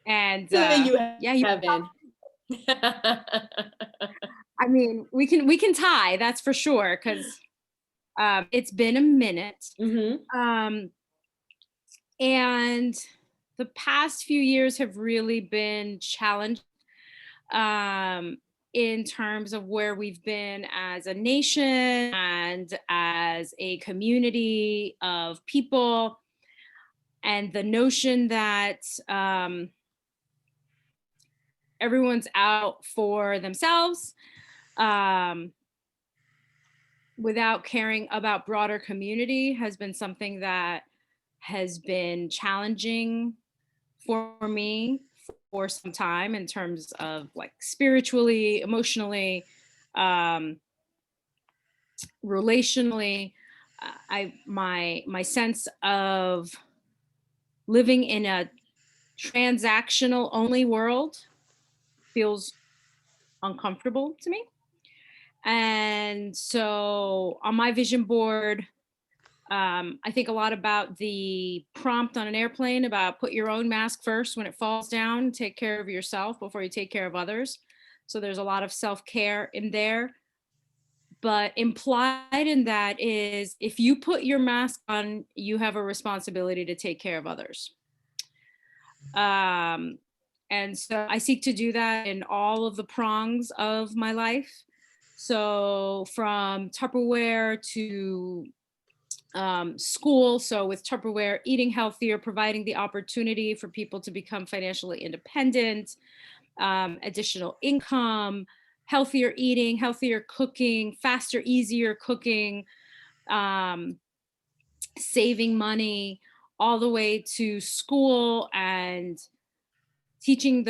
you have been. I mean, we can tie, that's for sure, because it's been a minute. And the past few years have really been challenging in terms of where we've been as a nation and as a community of people, and the notion that everyone's out for themselves without caring about broader community has been something that has been challenging for me for some time, in terms of like spiritually, emotionally, relationally. My sense of living in a transactional only world feels uncomfortable to me. And so on my vision board, I think a lot about the prompt on an airplane about put your own mask first when it falls down, take care of yourself before you take care of others. So there's a lot of self-care in there. But implied in that is, if you put your mask on, you have a responsibility to take care of others. And so I seek to do that in all of the prongs of my life. So from Tupperware to school. So with Tupperware, eating healthier, providing the opportunity for people to become financially independent, additional income, healthier eating, healthier cooking, faster, easier cooking, saving money, all the way to school and teaching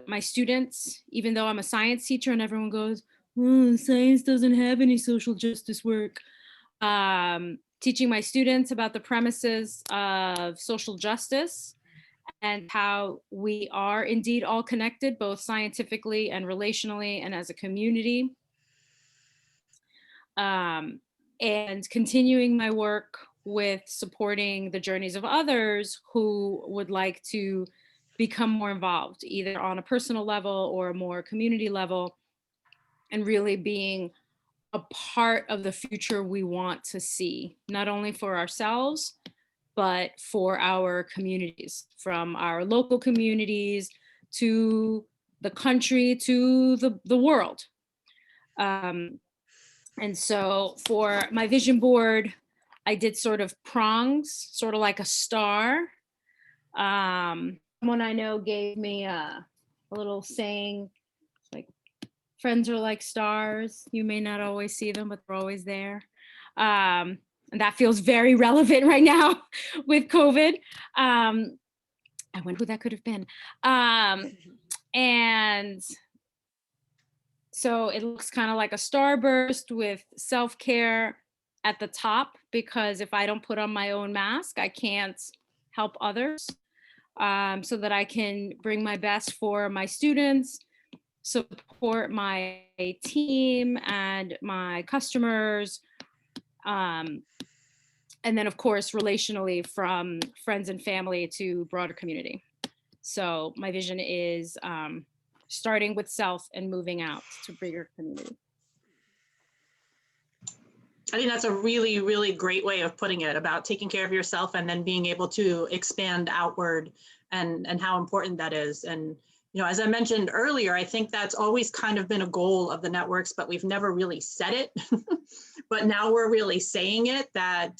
my students, even though I'm a science teacher and everyone goes, science doesn't have any social justice work. Teaching my students about the premises of social justice and how we are indeed all connected, both scientifically and relationally and as a community. And continuing my work with supporting the journeys of others who would like to become more involved, either on a personal level or a more community level, and really being a part of the future we want to see, not only for ourselves, but for our communities, from our local communities to the country to the world. And so for my vision board, I did sort of prongs, sort of like a star. Someone I know gave me a little saying, like, friends are like stars. You may not always see them, but they're always there. And that feels very relevant right now with COVID. I wonder who that could have been. And so it looks kind of like a starburst with self-care at the top, because if I don't put on my own mask, I can't help others. So that I can bring my best for my students, support my team and my customers, and then of course relationally, from friends and family to broader community. So my vision is starting with self and moving out to bigger community. I think that's a really, really great way of putting it, about taking care of yourself and then being able to expand outward, and how important that is. And, you know, as I mentioned earlier, I think that's always kind of been a goal of the networks, but we've never really said it. But now we're really saying it, that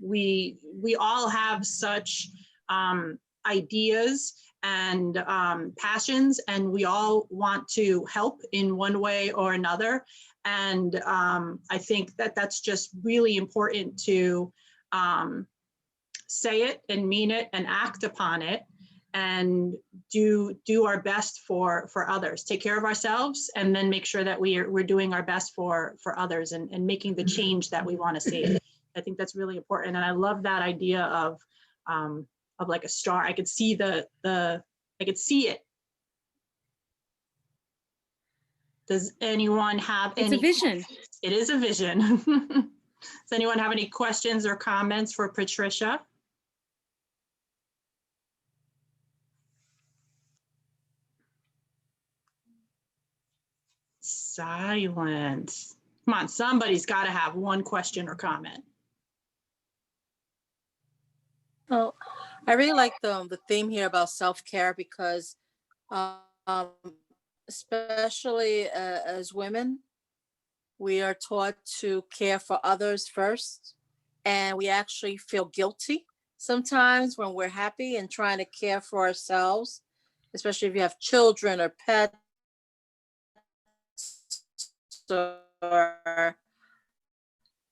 we all have such ideas and passions, and we all want to help in one way or another. And I think that that's just really important to say it and mean it and act upon it, and do our best for others, take care of ourselves, and then make sure that we're doing our best for others, and making the change that we want to see. I think that's really important. And I love that idea of like a star. I could see I could see it. Does anyone have any? It's a vision. It is a vision. Does anyone have any questions or comments for Patricia? silent. Come on, somebody's got to have one question or comment. Well, I really like the theme here about self-care because especially as women, we are taught to care for others first, and we actually feel guilty sometimes when we're happy and trying to care for ourselves, especially if you have children or pets or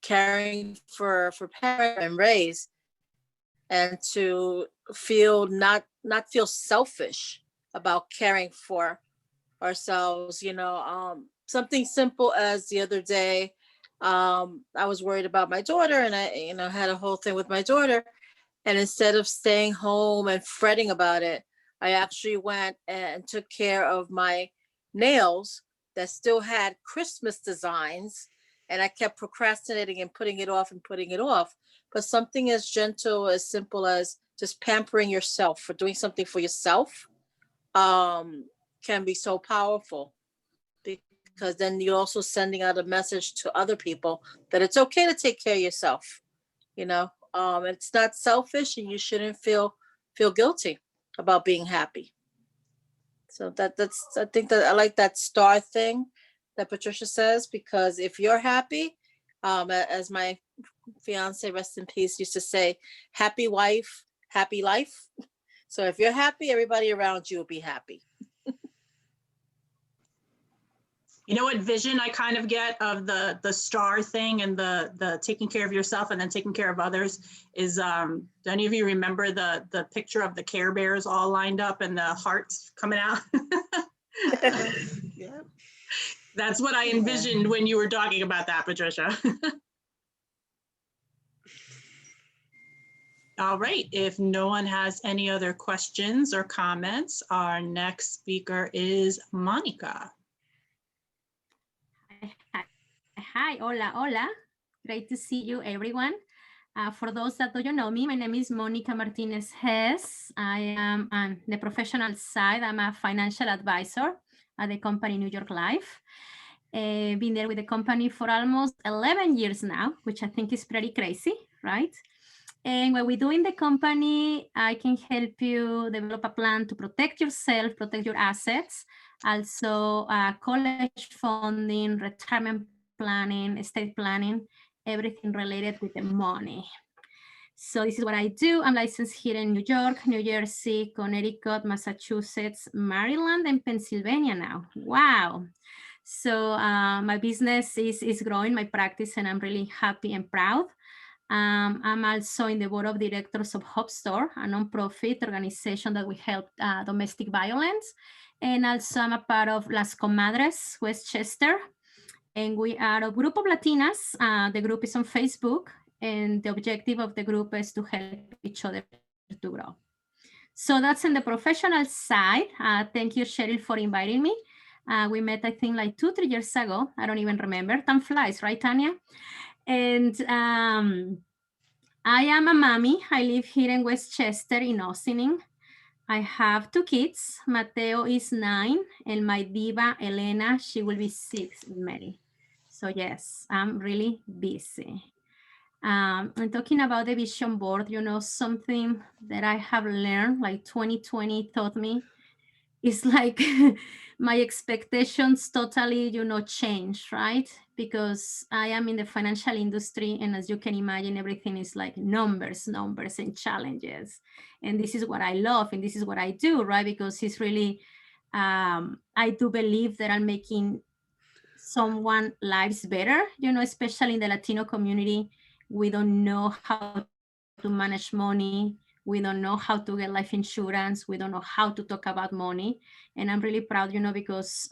caring for parents and raise, and to feel not feel selfish about caring for ourselves. Something simple as the other day, I was worried about my daughter, and I had a whole thing with my daughter, and instead of staying home and fretting about it, I actually went and took care of my nails that still had Christmas designs, and I kept procrastinating and putting it off and putting it off. But something as gentle, as simple as just pampering yourself for doing something for yourself can be so powerful, because then you're also sending out a message to other people that it's okay to take care of yourself. It's not selfish, and you shouldn't feel guilty about being happy. So I think that I like that star thing that Patricia says, because if you're happy, as my fiance, rest in peace, used to say, happy wife, happy life. So if you're happy, everybody around you will be happy. You know what vision I kind of get of the star thing and the taking care of yourself and then taking care of others is, do any of you remember the picture of the Care Bears all lined up and the hearts coming out? Yeah. That's what I envisioned when you were talking about that, Patricia. All right, if no one has any other questions or comments, our next speaker is Monica. Hi, hola, hola. Great to see you, everyone. For those that don't know me, my name is Monica Martinez-Hess. I am on the professional side. I'm a financial advisor at the company New York Life. Been there with the company for almost 11 years now, which I think is pretty crazy, right? And what we do in the company, I can help you develop a plan to protect yourself, protect your assets, also college funding, retirement planning, estate planning, everything related with the money. So this is what I do. I'm licensed here in New York, New Jersey, Connecticut, Massachusetts, Maryland, and Pennsylvania now. Wow. So my business is growing, my practice, and I'm really happy and proud. I'm also in the board of directors of Hope Store, a nonprofit organization that we help domestic violence. And also I'm a part of Las Comadres, Westchester. And we are a group of Latinas. The group is on Facebook. And the objective of the group is to help each other to grow. So that's in the professional side. Thank you, Cheryl, for inviting me. We met, I think, like 2-3 years ago. I don't even remember. Time flies, right, Tanya? And I am a mommy. I live here in Westchester in Ossining. I have 2 kids. Mateo is 9, and my diva, Elena, she will be 6 in May. So yes, I'm really busy. And talking about the vision board, something that I have learned, like 2020 taught me, is like my expectations totally, changed, right? Because I am in the financial industry, and as you can imagine, everything is like numbers and challenges. And this is what I love, and this is what I do, right? Because it's really, I do believe that I'm making someone's lives better, especially in the Latino community. We don't know how to manage money. We don't know how to get life insurance. We don't know how to talk about money. And I'm really proud, because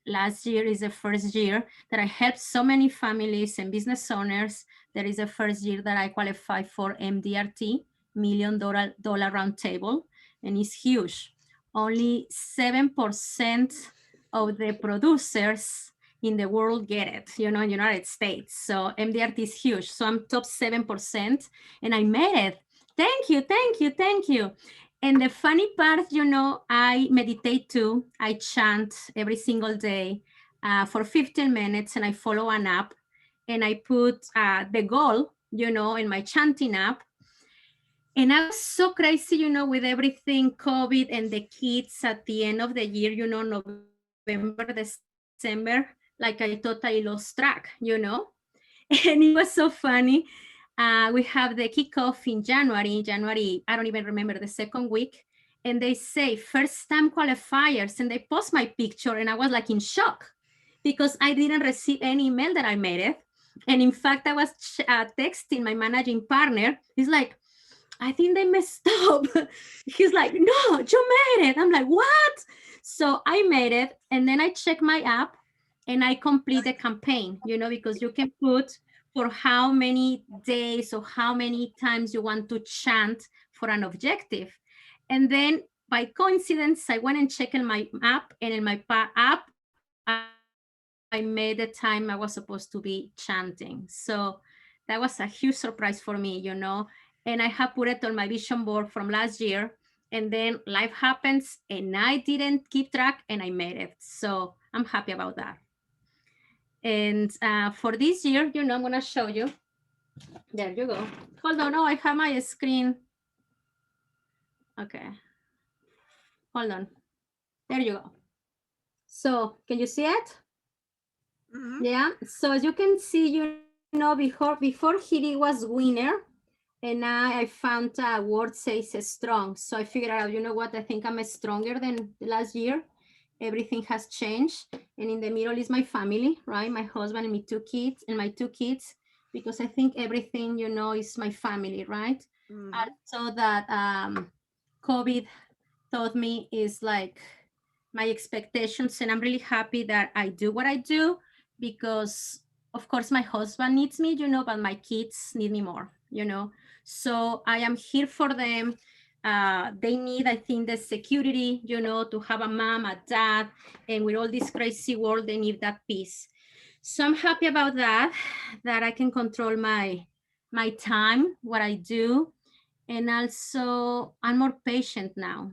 last year is the first year that I helped so many families and business owners. That is the first year that I qualified for MDRT, $1 Million Roundtable, and it's huge. Only 7% of the producers in the world get it, in the United States. So MDRT is huge. So I'm top 7%, and I made it. Thank you, thank you, thank you. And the funny part, I meditate too. I chant every single day. for 15 minutes and I follow an app and I put the goal, in my chanting app. And I was so crazy, with everything COVID and the kids at the end of the year, November, December, like I totally lost track, And it was so funny. We have the kickoff in January, I don't even remember the second week. And they say first time qualifiers and they post my picture and I was like in shock because I didn't receive any email that I made it. And in fact, I was texting my managing partner. He's like, I think they messed up. He's like, no, you made it. I'm like, what? So I made it. And then I check my app and I complete the campaign, because you can put for how many days or how many times you want to chant for an objective. And then by coincidence, I went and checked in my app, and in my app, I made the time I was supposed to be chanting. So that was a huge surprise for me, and I have put it on my vision board from last year. And then life happens and I didn't keep track and I made it. So I'm happy about that. And for this year, I'm going to show you. There you go. Hold on. Oh, I have my screen. Okay. Hold on. There you go. So can you see it? Mhm. Yeah. So as you can see, before Hiri was winner. And now I found a word says strong. So I figured out, what? I think I'm stronger than last year. Everything has changed. And in the middle is my family, right? My husband and my two kids, because I think everything, is my family, right? Mhm. Also that COVID taught me is like my expectations. And I'm really happy that I do what I do because of course my husband needs me, but my kids need me more, So I am here for them. They need, I think, the security, to have a mom, a dad, and with all this crazy world, they need that peace. So I'm happy about that I can control my time, what I do. And also I'm more patient now.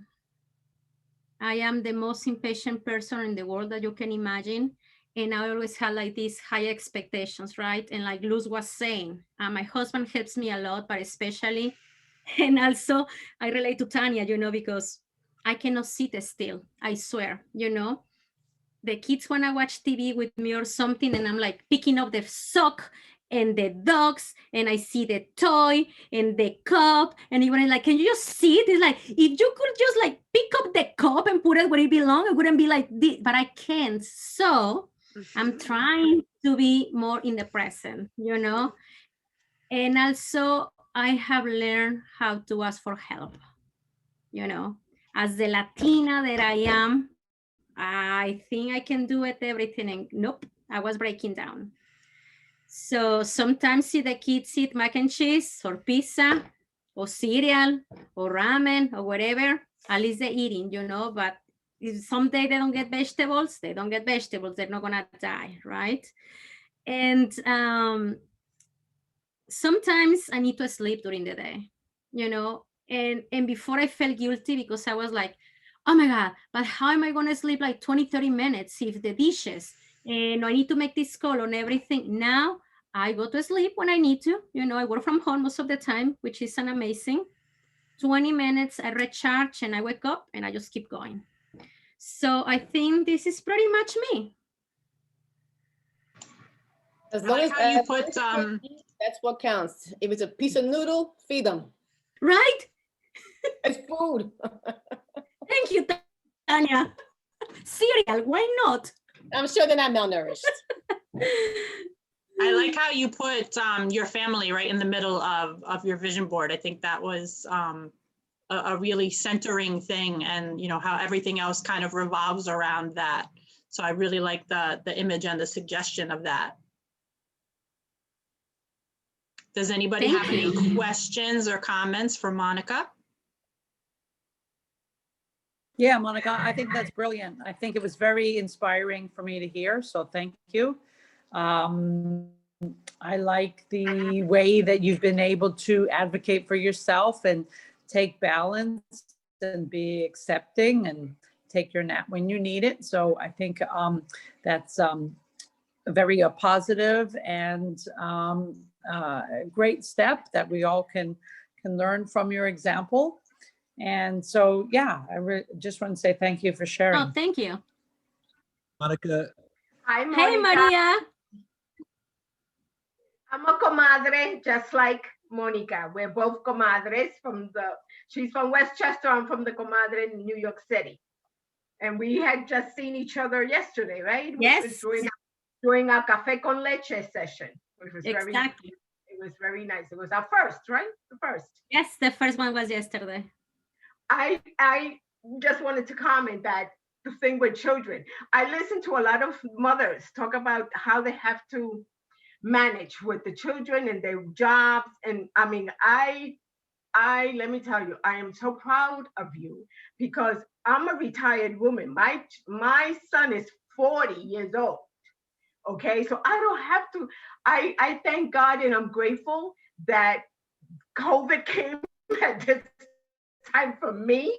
I am the most impatient person in the world that you can imagine. And I always had like these high expectations, right? And like Luz was saying, my husband helps me a lot, but especially, and also I relate to Tanya, because I cannot sit still, I swear, The kids want to watch TV with me or something, and I'm like picking up the sock and the dogs, and I see the toy and the cup, and even like, can you just see it? It's like, if you could just like pick up the cup and put it where it belongs, it wouldn't be like this, but I can't. So I'm trying to be more in the present, And also I have learned how to ask for help, As the Latina that I am, I think I can do it, everything, and nope, I was breaking down. So sometimes see the kids eat mac and cheese or pizza or cereal or ramen or whatever, at least they're eating, but if someday they don't get vegetables, they're not gonna die, right? And sometimes I need to sleep during the day, and before I felt guilty because I was like, oh my God, but how am I going to sleep like 20-30 minutes if the dishes and I need to make this call on everything? Now I go to sleep when I need to, I work from home most of the time, which is an amazing 20 minutes. I recharge and I wake up and I just keep going. So I think this is pretty much me. As long as how you put that's what counts. If it's a piece of noodle, feed them. Right? It's food. Thank you, Tanya. Cereal, why not? I'm sure they're not malnourished. I like how you put your family right in the middle of your vision board. I think that was a really centering thing, and how everything else kind of revolves around that. So I really like the image and the suggestion of that. Does anybody have any questions or comments for Monica? Yeah, Monica, I think that's brilliant. I think it was very inspiring for me to hear, so thank you. I like the way that you've been able to advocate for yourself and take balance and be accepting and take your nap when you need it. So I think that's a very positive and great step that we all can learn from your example. And so, yeah, I just want to say thank you for sharing. Oh, thank you. Monica, Hi, Hey, Monica. Maria. I'm a comadre, just like Monica. We're both comadres she's from Westchester, I'm from the comadre in New York City. And we had just seen each other yesterday, right? Yes. During our Café con Leche session, which was Exactly. it was very nice. It was our first, right? The first. Yes, the first one was yesterday. I just wanted to comment that the thing with children, I listen to a lot of mothers talk about how they have to manage with the children and their jobs. And I mean, I let me tell you, I am so proud of you because I'm a retired woman. My son is 40 years old. Okay, so I don't have to, I thank God and I'm grateful that COVID came at this time for me,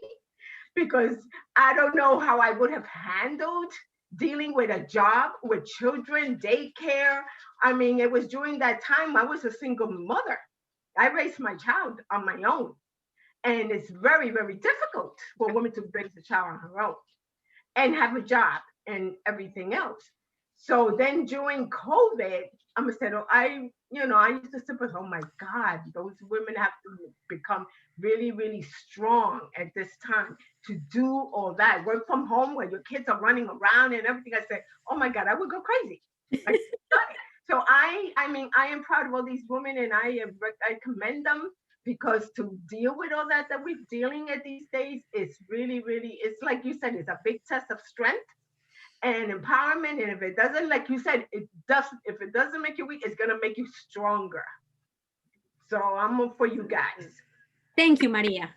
because I don't know how I would have handled dealing with a job, with children, daycare. I mean, it was during that time I was a single mother. I raised my child on my own. And it's very, very difficult for a woman to raise a child on her own and have a job and everything else. So then during COVID, I'm gonna say, I used to say, oh my God, those women have to become really, really strong at this time to do all that. Work from home where your kids are running around and everything. I said, oh my God, I would go crazy. So I mean, I am proud of all these women and I commend them, because to deal with all that we're dealing at these days is really, really, it's like you said, it's a big test of strength and empowerment. And if it doesn't, like you said, if it doesn't make you weak, it's gonna make you stronger. So I'm for you guys. Thank you, Maria.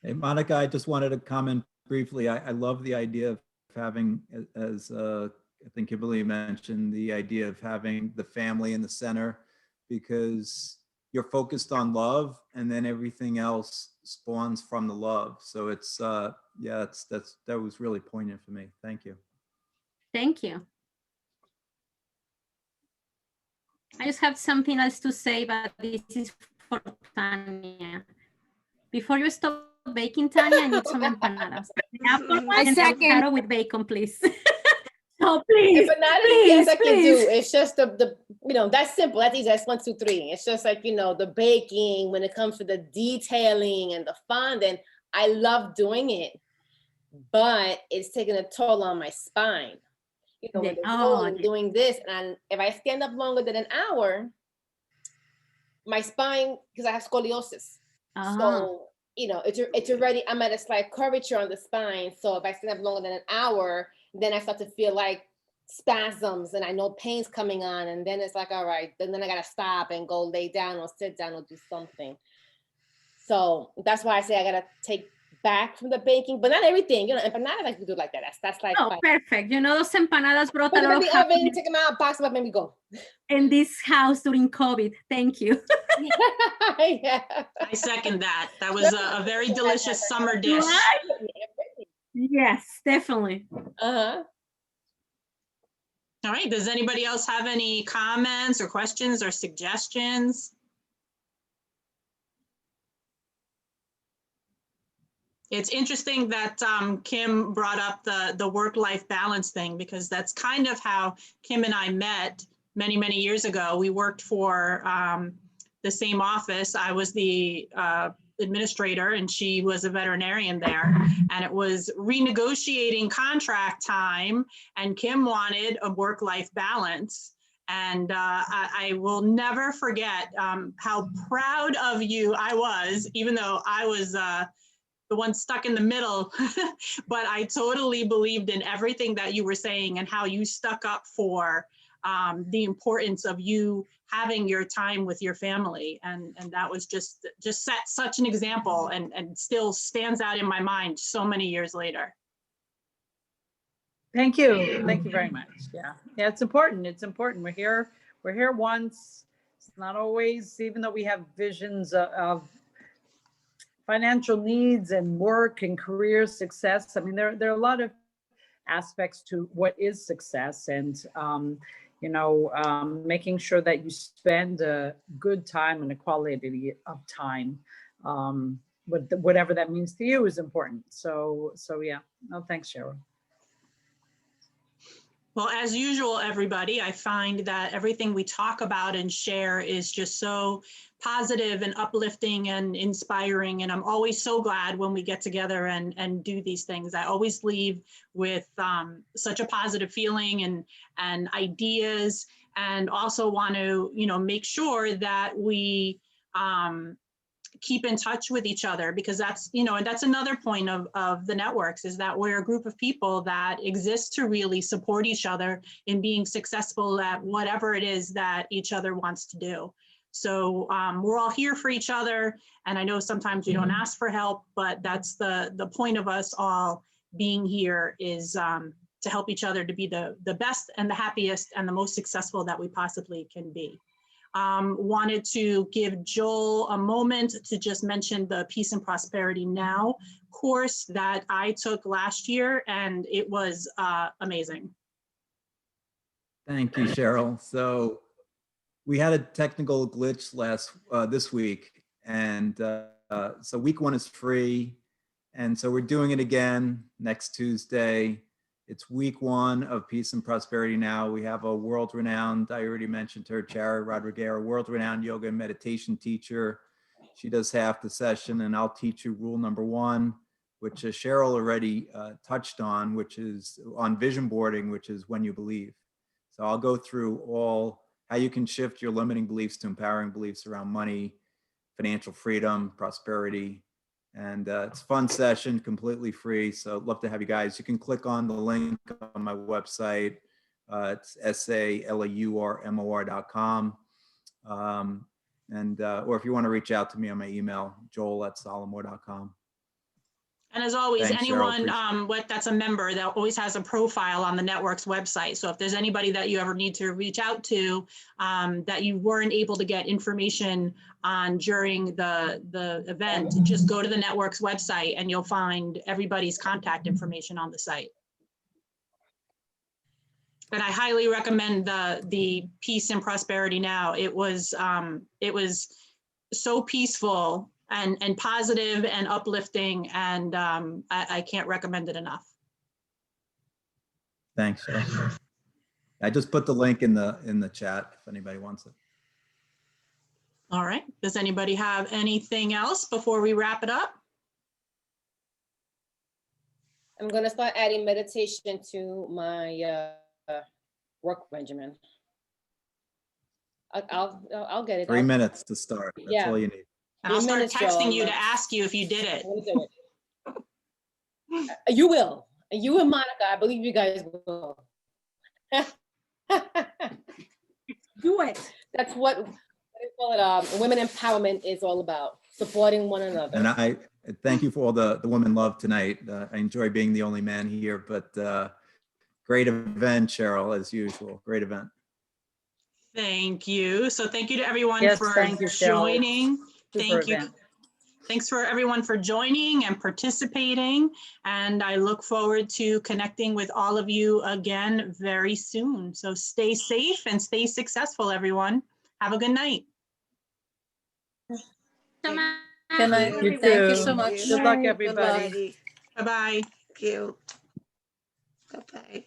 hey, Monica, I just wanted to comment briefly. I love the idea of having, as I think Kimberly mentioned, the idea of having the family in the center, because you're focused on love and then everything else spawns from the love. So it's, yeah, that was really poignant for me. Thank you. Thank you. I just have something else to say, but this is for Tanya. Before you stop baking, Tanya, I need some empanadas. I second. Avocado with bacon, please. So please, Empanadas, please, yes, I can please. do. It's just the that's simple. That's easy. That's 1, 2, 3. It's just like, the baking, when it comes to the detailing and the fondant, I love doing it, but it's taking a toll on my spine. When they're rolling, doing this, and if I stand up longer than an hour, my spine, because I have scoliosis. So, it's already, I'm at a slight curvature on the spine. So if I stand up longer than an hour, then I start to feel like spasms and I know pain's coming on. And then it's like, all right, then I got to stop and go lay down or sit down or do something. So that's why I say I got to take back from the baking, but not everything, empanadas I can do like that. That's like, oh, perfect. Those empanadas brought put a them lot in of the oven, happiness take them out, box them up, and we go. in this house during COVID. Thank you. Yeah. I second that. That was a very delicious summer dish. Yes, definitely. Uh-huh. All right, does anybody else have any comments or questions or suggestions? It's interesting that Kim brought up the work-life balance thing, because that's kind of how Kim and I met many, many years ago. We worked for the same office. I was the administrator and she was a veterinarian there, and it was renegotiating contract time, and Kim wanted a work-life balance. And I will never forget how proud of you I was, even though I was the one stuck in the middle, but I totally believed in everything that you were saying and how you stuck up for the importance of you having your time with your family. And that was just set such an example, and still stands out in my mind so many years later. Thank you. Thank you very much. Yeah, it's important. It's important. We're here once. It's not always, even though we have visions of financial needs and work and career success. I mean, there are a lot of aspects to what is success, and making sure that you spend a good time and a quality of time, whatever that means to you is important. So yeah. No, thanks, Cheryl. Well, as usual, everybody, I find that everything we talk about and share is just so positive and uplifting and inspiring. And I'm always so glad when we get together and do these things. I always leave with such a positive feeling and ideas, and also want to, make sure that we keep in touch with each other, because that's, and that's another point of the networks, is that we're a group of people that exist to really support each other in being successful at whatever it is that each other wants to do. So we're all here for each other. And I know sometimes we don't ask for help, but that's the point of us all being here, is to help each other to be the best and the happiest and the most successful that we possibly can be. Wanted to give Joel a moment to just mention the Peace and Prosperity Now course that I took last year, and it was amazing. Thank you, Cheryl. So we had a technical glitch this week, and so week 1 is free, and so we're doing it again next Tuesday. It's week 1 of Peace and Prosperity Now. We have a world-renowned, I already mentioned her, Cheryl Rodriguez, world-renowned yoga and meditation teacher. She does half the session, and I'll teach you rule number 1, which Cheryl already touched on, which is on vision boarding, which is when you believe. So I'll go through all how you can shift your limiting beliefs to empowering beliefs around money, financial freedom, prosperity. And it's a fun session, completely free. So I'd love to have you guys. You can click on the link on my website. It's SALAURMOR.com. Or if you want to reach out to me on my email, joel@solomore.com. And as always, Thanks, Cheryl. anyone that's a member that always has a profile on the network's website. So if there's anybody that you ever need to reach out to that you weren't able to get information on during the event, just go to the network's website and you'll find everybody's contact information on the site. And I highly recommend the Peace and Prosperity Now. It was so peaceful and positive and uplifting, and I can't recommend it enough. Thanks, Cheryl. I just put the link in the chat if anybody wants it. All right. Does anybody have anything else before we wrap it up? I'm going to start adding meditation to my work regimen. I'll get it. 3 minutes to start. That's all you need. And I'll start texting you to ask you if you did it. You will. And you and Monica, I believe you guys will. Do it. That's what they call it. Women empowerment is all about, supporting one another. And I thank you for all the women love tonight. I enjoy being the only man here, but great event, Cheryl, as usual. Great event. Thank you. So thank you to everyone for joining. Thank you. Thanks for everyone for joining and participating. And I look forward to connecting with all of you again very soon. So stay safe and stay successful, everyone. Have a good night. Good night. You too. Thank you so much. Good luck, everybody. Bye-bye. Thank you. Bye-bye.